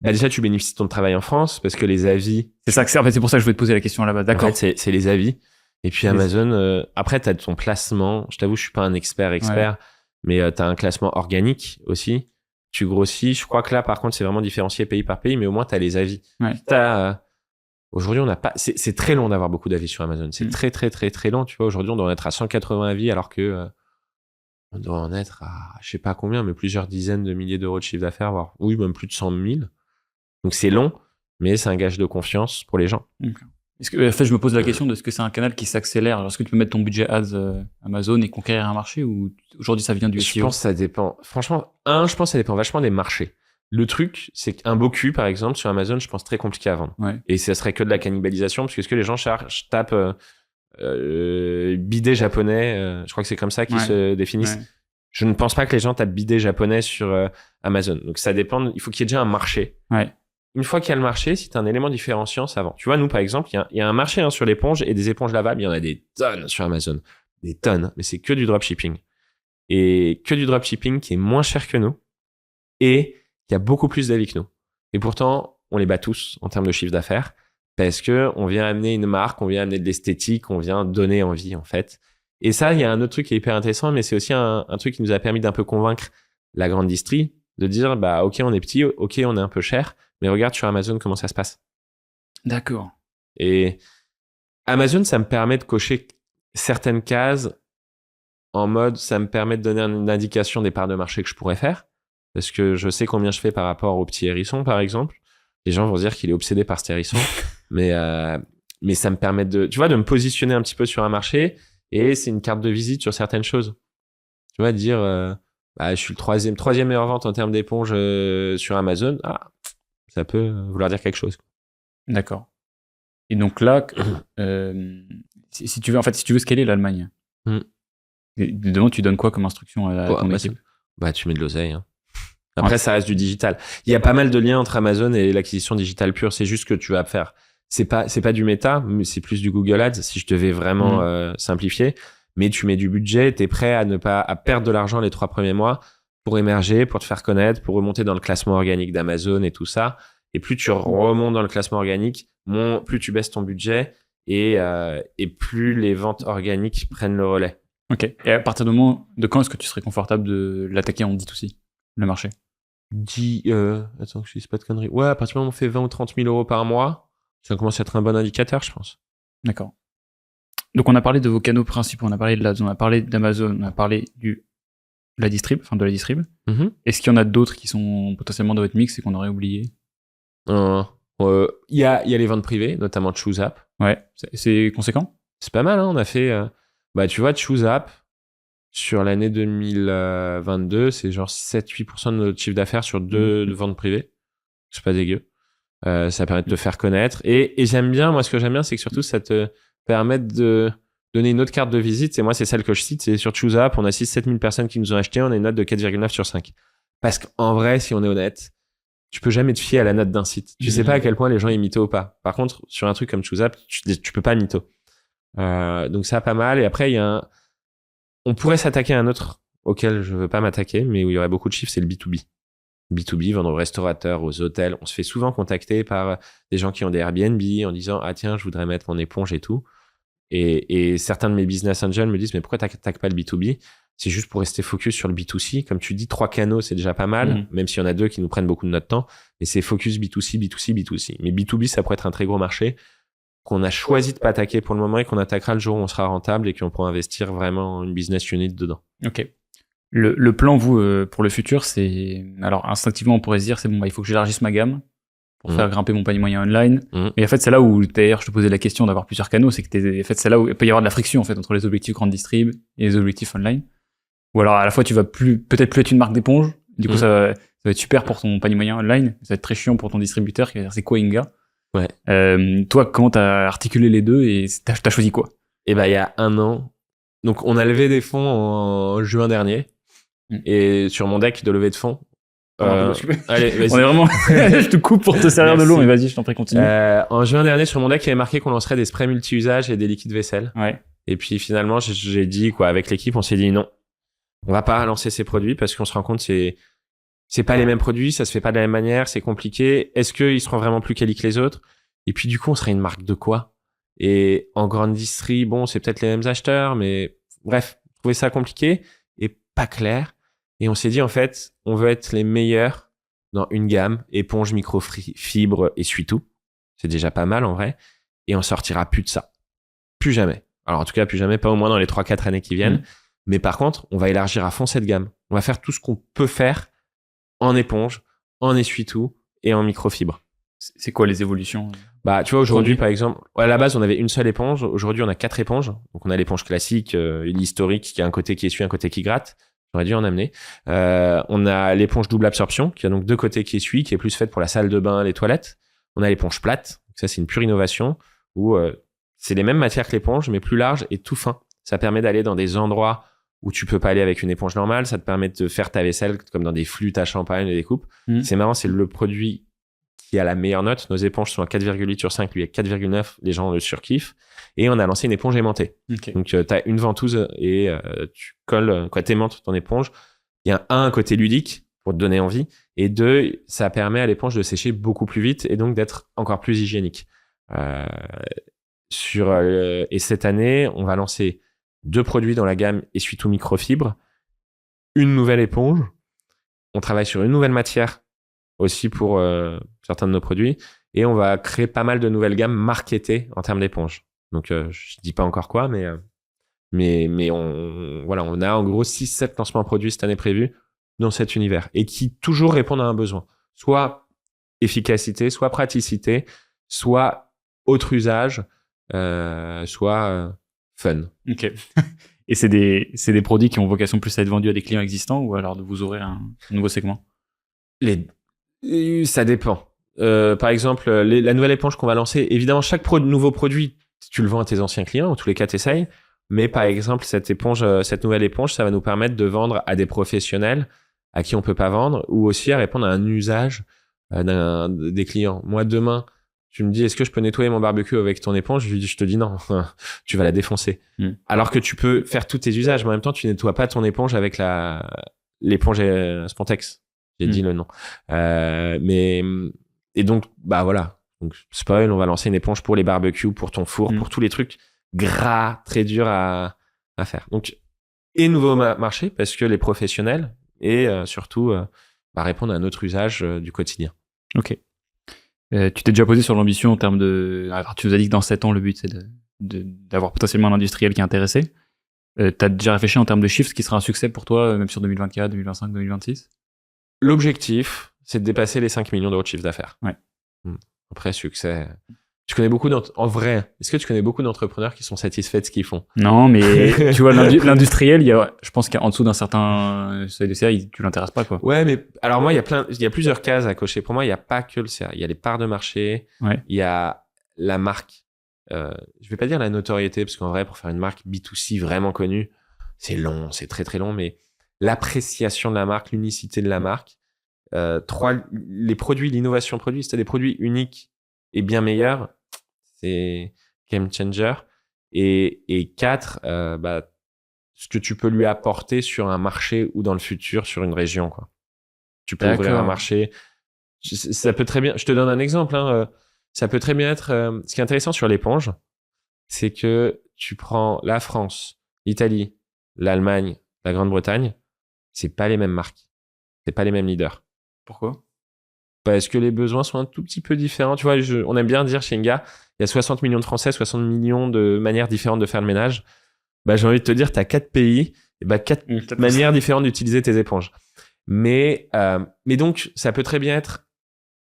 Bah déjà, tu bénéficies de ton travail en France parce que les avis. C'est ça que c'est. En fait, c'est pour ça que je voulais te poser la question là-bas. D'accord. En fait, c'est les avis. Et puis Amazon, après, t'as ton placement. Je t'avoue, je suis pas un expert, mais t'as un classement organique aussi. Tu grossis. Je crois que là, par contre, c'est vraiment différencié pays par pays, mais au moins, t'as les avis. Ouais. Aujourd'hui, on n'a pas. C'est très long d'avoir beaucoup d'avis sur Amazon. C'est très, très, très, très long. Tu vois, aujourd'hui, on doit en être à 180 avis, alors que on doit en être à, je sais pas combien, mais plusieurs dizaines de milliers d'euros de chiffre d'affaires, voire oui, même plus de 100 000. Donc c'est long, mais c'est un gage de confiance pour les gens. Okay. En fait, je me pose la question de est-ce que c'est un canal qui s'accélère? Est-ce que tu peux mettre ton budget ads Amazon et conquérir un marché, ou aujourd'hui ça vient du SEO? Je pense que ça dépend. Franchement, je pense que ça dépend vachement des marchés. Le truc, c'est qu'un beau cul, par exemple, sur Amazon, je pense très compliqué à vendre. Ouais. Et ça serait que de la cannibalisation, parce que ce que les gens tapent bidet japonais, je crois que c'est comme ça qu'ils se définissent. Ouais. Je ne pense pas que les gens tapent bidet japonais sur Amazon. Donc ça dépend, il faut qu'il y ait déjà un marché. Ouais. Une fois qu'il y a le marché, si tu as un élément différenciant, ça vend. Tu vois, nous, par exemple, il y a un marché sur l'éponge et des éponges lavables. Il y en a des tonnes sur Amazon. Des tonnes. Mais c'est que du dropshipping. Et que du dropshipping qui est moins cher que nous et qui a beaucoup plus d'avis que nous. Et pourtant, on les bat tous en termes de chiffre d'affaires parce que on vient amener une marque, on vient amener de l'esthétique, on vient donner envie, en fait. Et ça, il y a un autre truc qui est hyper intéressant, mais c'est aussi un truc qui nous a permis d'un peu convaincre la grande distrie de dire, bah, OK, on est petit, OK, on est un peu cher, mais regarde sur Amazon comment ça se passe. D'accord. Et Amazon, ça me permet de cocher certaines cases en mode, ça me permet de donner une indication des parts de marché que je pourrais faire, parce que je sais combien je fais par rapport au petit hérisson, par exemple. Les gens vont se dire qu'il est obsédé par cet hérisson, mais ça me permet de me positionner un petit peu sur un marché, et c'est une carte de visite sur certaines choses. Tu vois, dire, je suis le troisième meilleure vente en termes d'éponge sur Amazon. Ah, ça peut vouloir dire quelque chose. D'accord. Et donc là, si tu veux scaler l'Allemagne, demain, tu donnes quoi comme instruction à ton équipe? Tu mets de l'oseille. Hein. Après, ça reste du digital. Il y a pas mal de liens entre Amazon et l'acquisition digitale pure. C'est juste que tu vas faire. C'est pas du méta, mais c'est plus du Google Ads, si je devais vraiment simplifier. Mais tu mets du budget, t'es prêt à perdre de l'argent les 3 premiers mois pour émerger, pour te faire connaître, pour remonter dans le classement organique d'Amazon et tout ça. Et plus tu remontes dans le classement organique, plus tu baisses ton budget et plus les ventes organiques prennent le relais. Ok. Et à partir de quand est-ce que tu serais confortable de l'attaquer en D2C, le marché? Attends que je dise pas de conneries. Ouais, à partir du moment où on fait 20 ou 30 000 euros par mois, ça commence à être un bon indicateur, je pense. D'accord. Donc on a parlé de vos canaux principaux, on a parlé de l'Ads, on a parlé d'Amazon, on a parlé de la distrib. Est-ce qu'il y en a d'autres qui sont potentiellement dans votre mix et qu'on aurait oublié? Il y a les ventes privées, notamment ChooseApp. Ouais, c'est conséquent? C'est pas mal, hein. On a fait... tu vois, ChooseApp, sur l'année 2022, c'est genre 7-8% de notre chiffre d'affaires sur 2 ventes privées. C'est pas dégueu. Ça permet de te faire connaître. Et j'aime bien, moi, ce que j'aime bien, c'est que surtout, ça te permet de donner une autre carte de visite. Et moi, c'est celle que je cite. C'est sur ChooseApp, on a 6-7 000 personnes qui nous ont acheté. On a une note de 4,9 sur 5. Parce qu'en vrai, si on est honnête, tu peux jamais te fier à la note d'un site. Tu sais pas à quel point les gens ils mytho ou pas. Par contre, sur un truc comme ChooseApp, tu peux pas mytho. Donc ça, pas mal. Et après, on pourrait s'attaquer à un autre auquel je veux pas m'attaquer, mais où il y aurait beaucoup de chiffres, c'est le B2B. B2B, vendre aux restaurateurs, aux hôtels. On se fait souvent contacter par des gens qui ont des Airbnb en disant « Ah tiens, je voudrais mettre mon éponge et tout ». Et certains de mes business angels me disent « Mais pourquoi t'attaques pas le B2B ?» C'est juste pour rester focus sur le B2C. Comme tu dis, 3 canaux, c'est déjà pas mal, même s'il y en a 2 qui nous prennent beaucoup de notre temps. Mais c'est focus B2C, B2C, B2C. Mais B2B, ça pourrait être un très gros marché qu'on a choisi de pas attaquer pour le moment et qu'on attaquera le jour où on sera rentable et qu'on pourra investir vraiment une business unit dedans. Ok. Le plan, vous, pour le futur, c'est... Alors, instinctivement, on pourrait se dire, c'est bon, il faut que j'élargisse ma gamme pour faire grimper mon panier moyen online. Mais en fait, c'est là où, d'ailleurs, je te posais la question d'avoir plusieurs canaux, c'est que en fait, c'est là où il peut y avoir de la friction, en fait, entre les objectifs grande distrib et les objectifs online. Ou alors, à la fois, tu vas peut-être plus être une marque d'éponge. Du coup, ça va être super pour ton panier moyen online. Ça va être très chiant pour ton distributeur qui va dire, c'est quoi Inga? Ouais. Toi, comment t'as articulé les deux et t'as choisi quoi? Et ben, il y a 1 an. Donc, on a levé des fonds en juin dernier. Et sur mon deck de levée de fonds. Allez, vas-y. On est vraiment, je te coupe pour te servir de l'eau, mais vas-y, je t'en prie, continue. En juin dernier, sur mon deck, il y avait marqué qu'on lancerait des sprays multi-usages et des liquides vaisselle. Ouais. Et puis, finalement, j'ai dit, avec l'équipe, on s'est dit non. On va pas lancer ces produits parce qu'on se rend compte c'est pas les mêmes produits, ça se fait pas de la même manière, c'est compliqué. Est-ce qu'ils seront vraiment plus quali que les autres? Et puis, du coup, on serait une marque de quoi? Et en grande distrie, bon, c'est peut-être les mêmes acheteurs, mais bref, trouver ça compliqué et pas clair. Et on s'est dit, en fait, on veut être les meilleurs dans une gamme, éponge, microfibre, essuie-tout. C'est déjà pas mal, en vrai. Et on sortira plus de ça. Plus jamais. Alors, en tout cas, plus jamais, pas au moins dans les 3-4 années qui viennent. Mais par contre, on va élargir à fond cette gamme. On va faire tout ce qu'on peut faire en éponge, en essuie-tout et en microfibre. C'est quoi les évolutions? Bah, tu vois, aujourd'hui, par exemple, à la base, on avait une seule éponge. Aujourd'hui, on a 4 éponges. Donc, on a l'éponge classique, l'historique, qui a un côté qui essuie, un côté qui gratte. J'aurais dû en amener. On a l'éponge double absorption, qui a donc 2 côtés qui essuient, qui est plus faite pour la salle de bain, les toilettes. On a l'éponge plate. Donc ça, c'est une pure innovation où c'est les mêmes matières que l'éponge, mais plus large et tout fin. Ça permet d'aller dans des endroits où tu peux pas aller avec une éponge normale. Ça te permet de faire ta vaisselle comme dans des flûtes à champagne et des coupes. C'est marrant, c'est le produit qui a la meilleure note. Nos éponges sont à 4,8 sur 5, lui à 4,9. Les gens le surkiffent. Et on a lancé une éponge aimantée. Okay. Donc, tu as une ventouse et tu colles, t'aimantes ton éponge. Il y a un côté ludique pour te donner envie. Et 2, ça permet à l'éponge de sécher beaucoup plus vite et donc d'être encore plus hygiénique. Et cette année, on va lancer 2 produits dans la gamme essuie-tout microfibre, une nouvelle éponge. On travaille sur une nouvelle matière aussi pour certains de nos produits. Et on va créer pas mal de nouvelles gammes marketées en termes d'éponge. Donc, je dis pas encore quoi, mais on a en gros 6-7 lancements produits cette année prévus dans cet univers et qui toujours répondent à un besoin. Soit efficacité, soit praticité, soit autre usage, soit fun. Ok. Et c'est des produits qui ont vocation plus à être vendus à des clients existants ou alors de vous ouvrir un nouveau segment? Ça dépend. Par exemple, la nouvelle éponge qu'on va lancer, évidemment, chaque nouveau produit, tu le vends à tes anciens clients, en tous les cas, t'essayes. Mais par exemple, cette nouvelle éponge, ça va nous permettre de vendre à des professionnels à qui on peut pas vendre ou aussi à répondre à un usage des clients. Moi, demain, tu me dis, est-ce que je peux nettoyer mon barbecue avec ton éponge? Je te dis non, tu vas la défoncer. Alors que tu peux faire tous tes usages, mais en même temps, tu nettoies pas ton éponge avec l'éponge Spontex. J'ai dit le nom. Et donc, bah voilà. Donc, spoil, on va lancer une éponge pour les barbecues, pour ton four, pour tous les trucs gras, très durs à faire. Donc, et nouveau marché, parce que les professionnels et surtout répondre à un autre usage du quotidien. Ok. Tu t'es déjà posé sur l'ambition en termes de... Alors, tu nous as dit que dans 7 ans, le but, c'est d'avoir potentiellement un industriel qui est intéressé. T'as déjà réfléchi en termes de chiffres, ce qui sera un succès pour toi, même sur 2024, 2025, 2026? L'objectif, c'est de dépasser les 5 millions d'euros de chiffre d'affaires. Ouais. Après, succès, Tu connais en vrai, est-ce que tu connais beaucoup d'entrepreneurs qui sont satisfaits de ce qu'ils font? Non, mais tu vois, l'industriel, je pense qu'en dessous d'un certain seuil de CA, tu l'intéresses pas, quoi. Ouais, mais alors moi, il y a plusieurs cases à cocher. Pour moi, il n'y a pas que le CA. Il y a les parts de marché, Ouais. il y a la marque. Je vais pas dire la notoriété, parce qu'en vrai, pour faire une marque B2C vraiment connue, c'est long, c'est très très long, mais l'appréciation de la marque, l'unicité de la marque. 3, les produits, l'innovation produit. Si tu as des produits uniques et bien meilleurs, c'est game changer. Et 4, ce que tu peux lui apporter sur un marché ou dans le futur sur une région, quoi. Tu peux ouvrir un marché. Ça peut très bien. Je te donne un exemple. Ça peut très bien être. Ce qui est intéressant sur l'éponge, c'est que tu prends la France, l'Italie, l'Allemagne, la Grande-Bretagne, c'est pas les mêmes marques, c'est pas les mêmes leaders. Pourquoi? Parce que les besoins sont un tout petit peu différents. Tu vois, on aime bien dire chez Nga, il y a 60 millions de Français, 60 millions de manières différentes de faire le ménage. J'ai envie de te dire, tu as 4 pays, et 4 manières différentes d'utiliser tes éponges. Mais donc, ça peut très bien être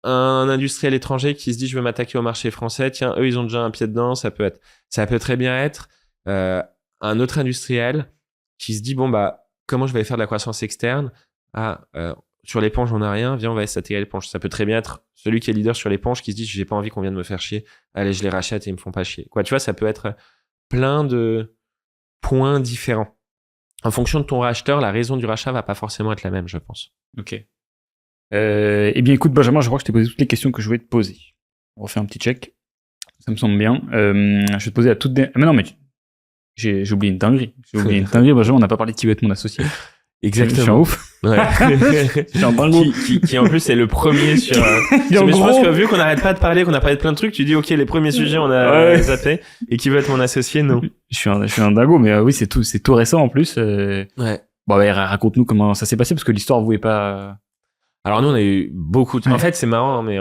un industriel étranger qui se dit, je veux m'attaquer au marché français. Tiens, eux, ils ont déjà un pied dedans. Ça peut très bien être un autre industriel qui se dit, comment je vais faire de la croissance externe? Sur l'éponge, on n'a rien. Viens, on va s'attaquer à l'éponge. Ça peut très bien être celui qui est leader sur l'éponge qui se dit, j'ai pas envie qu'on vienne me faire chier. Allez, je les rachète et ils me font pas chier. Quoi, tu vois, ça peut être plein de points différents. En fonction de ton racheteur, la raison du rachat va pas forcément être la même, je pense. Ok. Eh bien, écoute, Benjamin, je crois que je t'ai posé toutes les questions que je voulais te poser. On refait un petit check. Ça me semble bien. Je vais te poser à toutes mais non, mais j'ai oublié une dinguerie. Benjamin, on n'a pas parlé de qui va être mon associé. Exactement. Je suis un ouf. Ouais. Je suis un dingo. Qui en plus est le premier sur. Mais je pense que vu qu'on n'arrête pas de parler, qu'on a parlé de plein de trucs, tu dis ok, les premiers sujets on a zappé. Et qui veut être mon associé? Non. Je suis un dingo, mais oui, c'est tout récent en plus. Ouais. Raconte-nous comment ça s'est passé parce que l'histoire vous est pas. Alors nous on a eu beaucoup. En fait c'est marrant, mais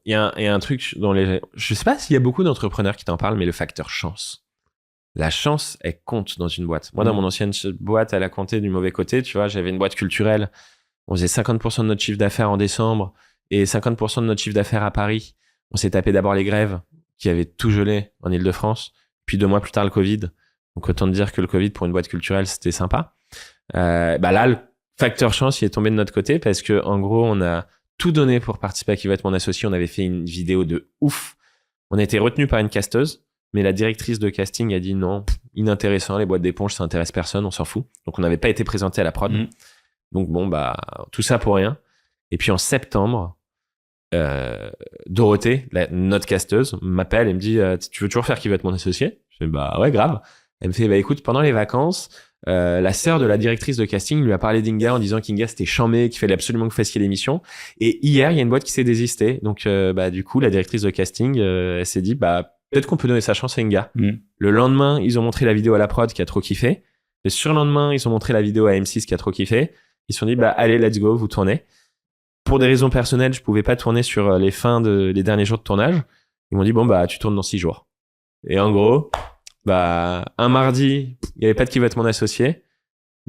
il y a un truc dans les. Je sais pas s'il y a beaucoup d'entrepreneurs qui t'en parlent, mais le facteur chance. La chance, elle compte dans une boîte. Moi, dans mon ancienne boîte, elle a compté du mauvais côté. Tu vois, j'avais une boîte culturelle. On faisait 50% de notre chiffre d'affaires en décembre et 50% de notre chiffre d'affaires à Paris. On s'est tapé d'abord les grèves qui avaient tout gelé en Ile-de-France. Puis 2 mois plus tard, le Covid. Donc, autant te dire que le Covid, pour une boîte culturelle, c'était sympa. Là, le facteur chance, il est tombé de notre côté parce que, en gros, on a tout donné pour participer à Qui va être mon associé. On avait fait une vidéo de ouf. On a été retenu par une casteuse. Mais la directrice de casting a dit non, inintéressant, les boîtes d'éponge, ça intéresse personne, on s'en fout. Donc, on n'avait pas été présenté à la prod. Donc, tout ça pour rien. Et puis, en septembre, Dorothée, notre casteuse, m'appelle et me dit tu veux toujours faire Qui va être mon associé? Je dis ouais, grave. Elle me fait écoute, pendant les vacances, la sœur de la directrice de casting lui a parlé d'Inga en disant qu'Inga c'était chambé, qu'il fallait absolument que vous fassiez l'émission. Et hier, il y a une boîte qui s'est désistée. Donc, du coup, la directrice de casting, elle s'est dit peut-être qu'on peut donner sa chance à Inga. Le lendemain, ils ont montré la vidéo à la prod qui a trop kiffé. Le surlendemain, ils ont montré la vidéo à M6 qui a trop kiffé. Ils se sont dit, allez, let's go, vous tournez. Pour des raisons personnelles, je pouvais pas tourner sur les derniers jours de tournage. Ils m'ont dit, tu tournes dans 6 jours. Et en gros, un mardi, il y avait pas de Qui va être mon associé.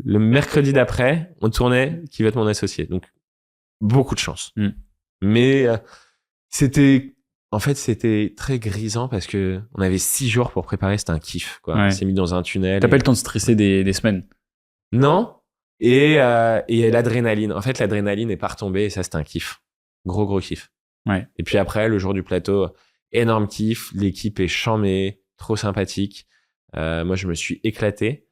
Le mercredi d'après, on tournait Qui va être mon associé. Donc, beaucoup de chance. Mais c'était très grisant parce que on avait 6 jours pour préparer, c'était un kiff, quoi. Ouais. On s'est mis dans un tunnel. T'as pas eu le temps de stresser des semaines? Non. Et l'adrénaline. En fait, l'adrénaline est pas retombée et ça, c'était un kiff. Gros kiff. Ouais. Et puis après, le jour du plateau, énorme kiff. L'équipe est chambée, trop sympathique. Moi, je me suis éclaté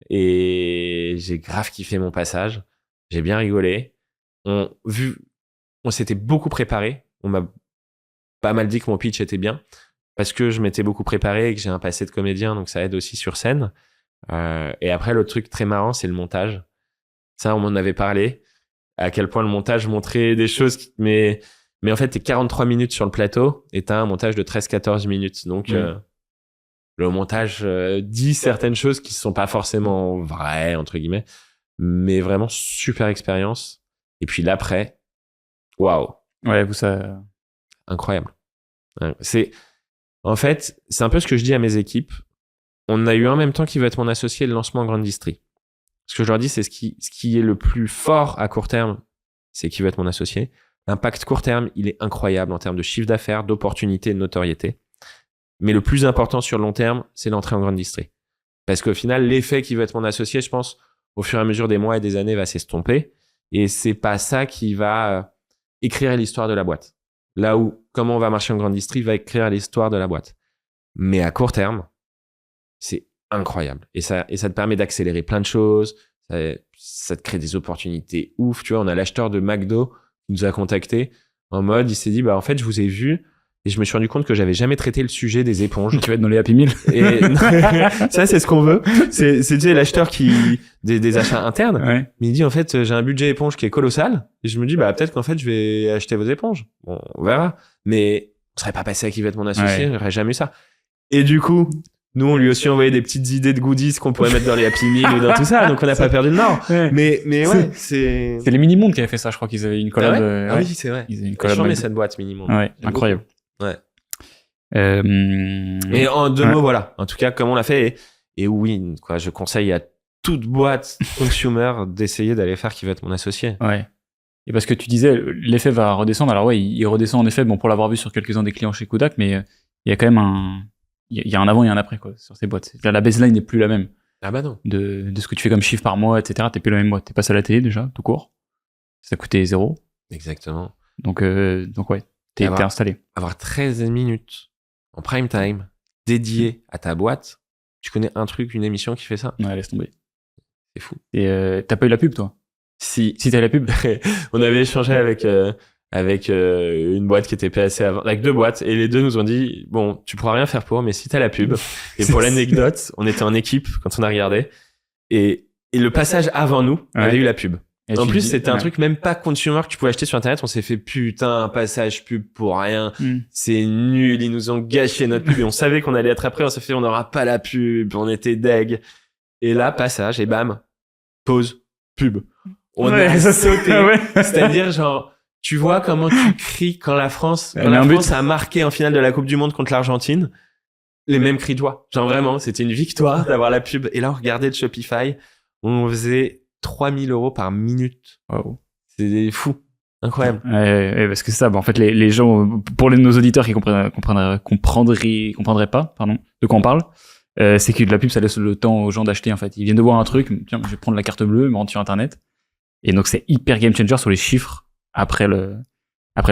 et j'ai grave kiffé mon passage. J'ai bien rigolé. On s'était beaucoup préparé. On m'a pas mal dit que mon pitch était bien parce que je m'étais beaucoup préparé et que j'ai un passé de comédien, donc ça aide aussi sur scène. Et après, l'autre truc très marrant, c'est le montage. Ça, on m'en avait parlé, à quel point le montage montrait des choses, mais en fait, t'es 43 minutes sur le plateau et t'as un montage de 13-14 minutes. Donc, le montage dit certaines choses qui ne sont pas forcément vraies, entre guillemets, mais vraiment super expérience. Et puis l'après, waouh. Ouais, ça... Incroyable. En fait, c'est un peu ce que je dis à mes équipes. On a eu en même temps Qui va être mon associé le lancement en grande distrie. Ce que je leur dis, c'est ce qui est le plus fort à court terme, c'est Qui va être mon associé. L'impact court terme, il est incroyable en termes de chiffre d'affaires, d'opportunités, de notoriété. Mais le plus important sur le long terme, c'est l'entrée en grande distrie. Parce qu'au final, l'effet qui va être mon associé, je pense, au fur et à mesure des mois et des années, va s'estomper. Et c'est pas ça qui va écrire l'histoire de la boîte. Là où, comment on va marcher en grande distrie, va écrire l'histoire de la boîte. Mais à court terme, c'est incroyable. Et ça te permet d'accélérer plein de choses. Ça te crée des opportunités ouf. Tu vois, on a l'acheteur de McDo qui nous a contactés en mode, il s'est dit, en fait, je vous ai vu et je me suis rendu compte que j'avais jamais traité le sujet des éponges. Tu vas être dans les Happy Meal. Et ça, c'est ce qu'on veut. C'est tu sais, l'acheteur des achats internes. Ouais. Mais il dit, en fait, j'ai un budget éponge qui est colossal. Et je me dis, peut-être qu'en fait, je vais acheter vos éponges. Bon, on verra. Mais on serait pas passé à qui va être mon associé. J'aurais jamais eu ça. Et du coup, nous, on lui a aussi envoyé des petites idées de goodies qu'on pourrait mettre dans les Happy Meal ou dans tout ça. Donc, on n'a pas perdu le nord. Ouais. Mais ouais, c'est les Mini-Mondes qui avaient fait ça, je crois qu'ils avaient une collab. Ah oui, c'est vrai. Ils avaient une Je collab. mets cette boîte minimum. Ouais, incroyable. Ouais. Et Et en deux mots, voilà. En tout cas, comme on l'a fait. Et oui, quoi, je conseille à toute boîte consumer d'essayer d'aller faire qui va être mon associé. Ouais. Et parce que tu disais, l'effet va redescendre. Alors ouais, il redescend en effet, bon, pour l'avoir vu sur quelques-uns des clients chez Kodak, mais il y a quand même il y a un avant et un après, quoi, sur ces boîtes. Là, la baseline n'est plus la même. Ah bah non. De ce que tu fais comme chiffre par mois, etc. T'es plus la même boîte. T'es passé à la télé déjà, tout court. Ça coûtait 0. Exactement. Donc ouais, t'es installé. Avoir 13 minutes en prime time dédié à ta boîte, tu connais un truc, une émission qui fait ça? Ouais, laisse tomber. C'est fou. Et t'as pas eu la pub, toi? Si t'as eu la pub. On avait échangé avec une boîte qui était PSC avant, avec 2 boîtes, et les 2 nous ont dit, bon, tu pourras rien faire pour, mais si t'as la pub. Et pour l'anecdote, on était en équipe quand on a regardé, et le passage avant nous avait eu la pub. Et en plus, c'était un truc même pas consumer que tu pouvais acheter sur Internet. On s'est fait, putain, un passage pub pour rien. C'est nul. Ils nous ont gâché notre pub et on savait qu'on allait être après. On s'est fait, on n'aura pas la pub. On était deg. Et là, passage et bam, pause, pub. On a sauté. C'est-à-dire, genre, tu vois comment tu cries quand la France a marqué en finale de la Coupe du Monde contre l'Argentine. Les mêmes cris de joie. Genre vraiment, c'était une victoire d'avoir la pub. Et là, on regardait le Shopify. On faisait 3 000 € par minute. Wow. C'est fou. Incroyable. Ouais, parce que c'est ça, en fait, les gens, pour nos auditeurs qui comprendraient pas, de quoi on parle, c'est que la pub, ça laisse le temps aux gens d'acheter, en fait. Ils viennent de voir un truc, tiens, je vais prendre la carte bleue, me rendre sur Internet. Et donc, c'est hyper game changer sur les chiffres après le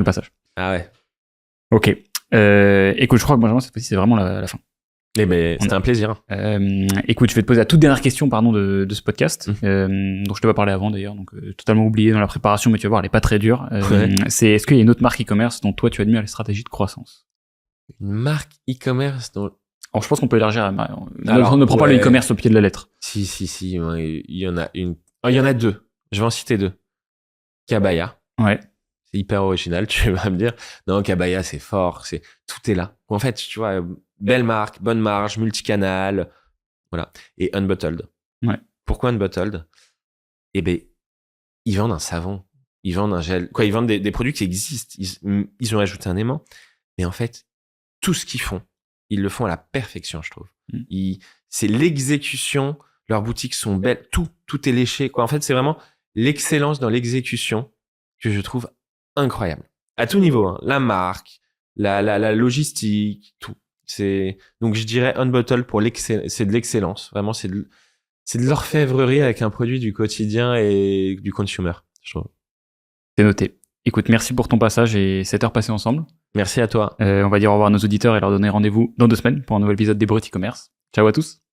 passage. Ah ouais. Ok. Écoute, je crois que Benjamin, cette fois-ci, c'est vraiment la fin. Eh ben, c'était un plaisir. Écoute, je vais te poser la toute dernière question, de ce podcast, dont je t'ai pas parlé avant d'ailleurs, donc totalement oublié dans la préparation, mais tu vas voir, elle est pas très dure. C'est, est-ce qu'il y a une autre marque e-commerce dont toi tu admires les stratégies de croissance? Une marque e-commerce dont... Alors, je pense qu'on peut élargir. On ne prend pas le e-commerce au pied de la lettre. Si, il y en a une. Oh, il y en a 2. Je vais en citer 2. Kabaya. Ouais. C'est hyper original, tu vas me dire. Non, Kabaya, c'est fort, tout est là. En fait, tu vois, belle marque, bonne marge, multicanal, voilà. Et Unbottled. Ouais. Pourquoi Unbottled? Eh ben, ils vendent un savon, ils vendent un gel, ils vendent des produits qui existent. Ils ont ajouté un aimant, mais en fait, tout ce qu'ils font, ils le font à la perfection, je trouve. C'est l'exécution. Leurs boutiques sont belles, tout est léché, En fait, c'est vraiment l'excellence dans l'exécution que je trouve incroyable. À tout niveau, hein. La marque, la logistique, tout. Donc je dirais Unbottled pour c'est de l'excellence. Vraiment, c'est de l'orfèvrerie avec un produit du quotidien et du consumer, je trouve. C'est noté. Écoute, merci pour ton passage et cette heure passée ensemble. Merci à toi. On va dire au revoir à nos auditeurs et leur donner rendez-vous dans 2 semaines pour un nouvel épisode des Brut e-commerce. Ciao à tous.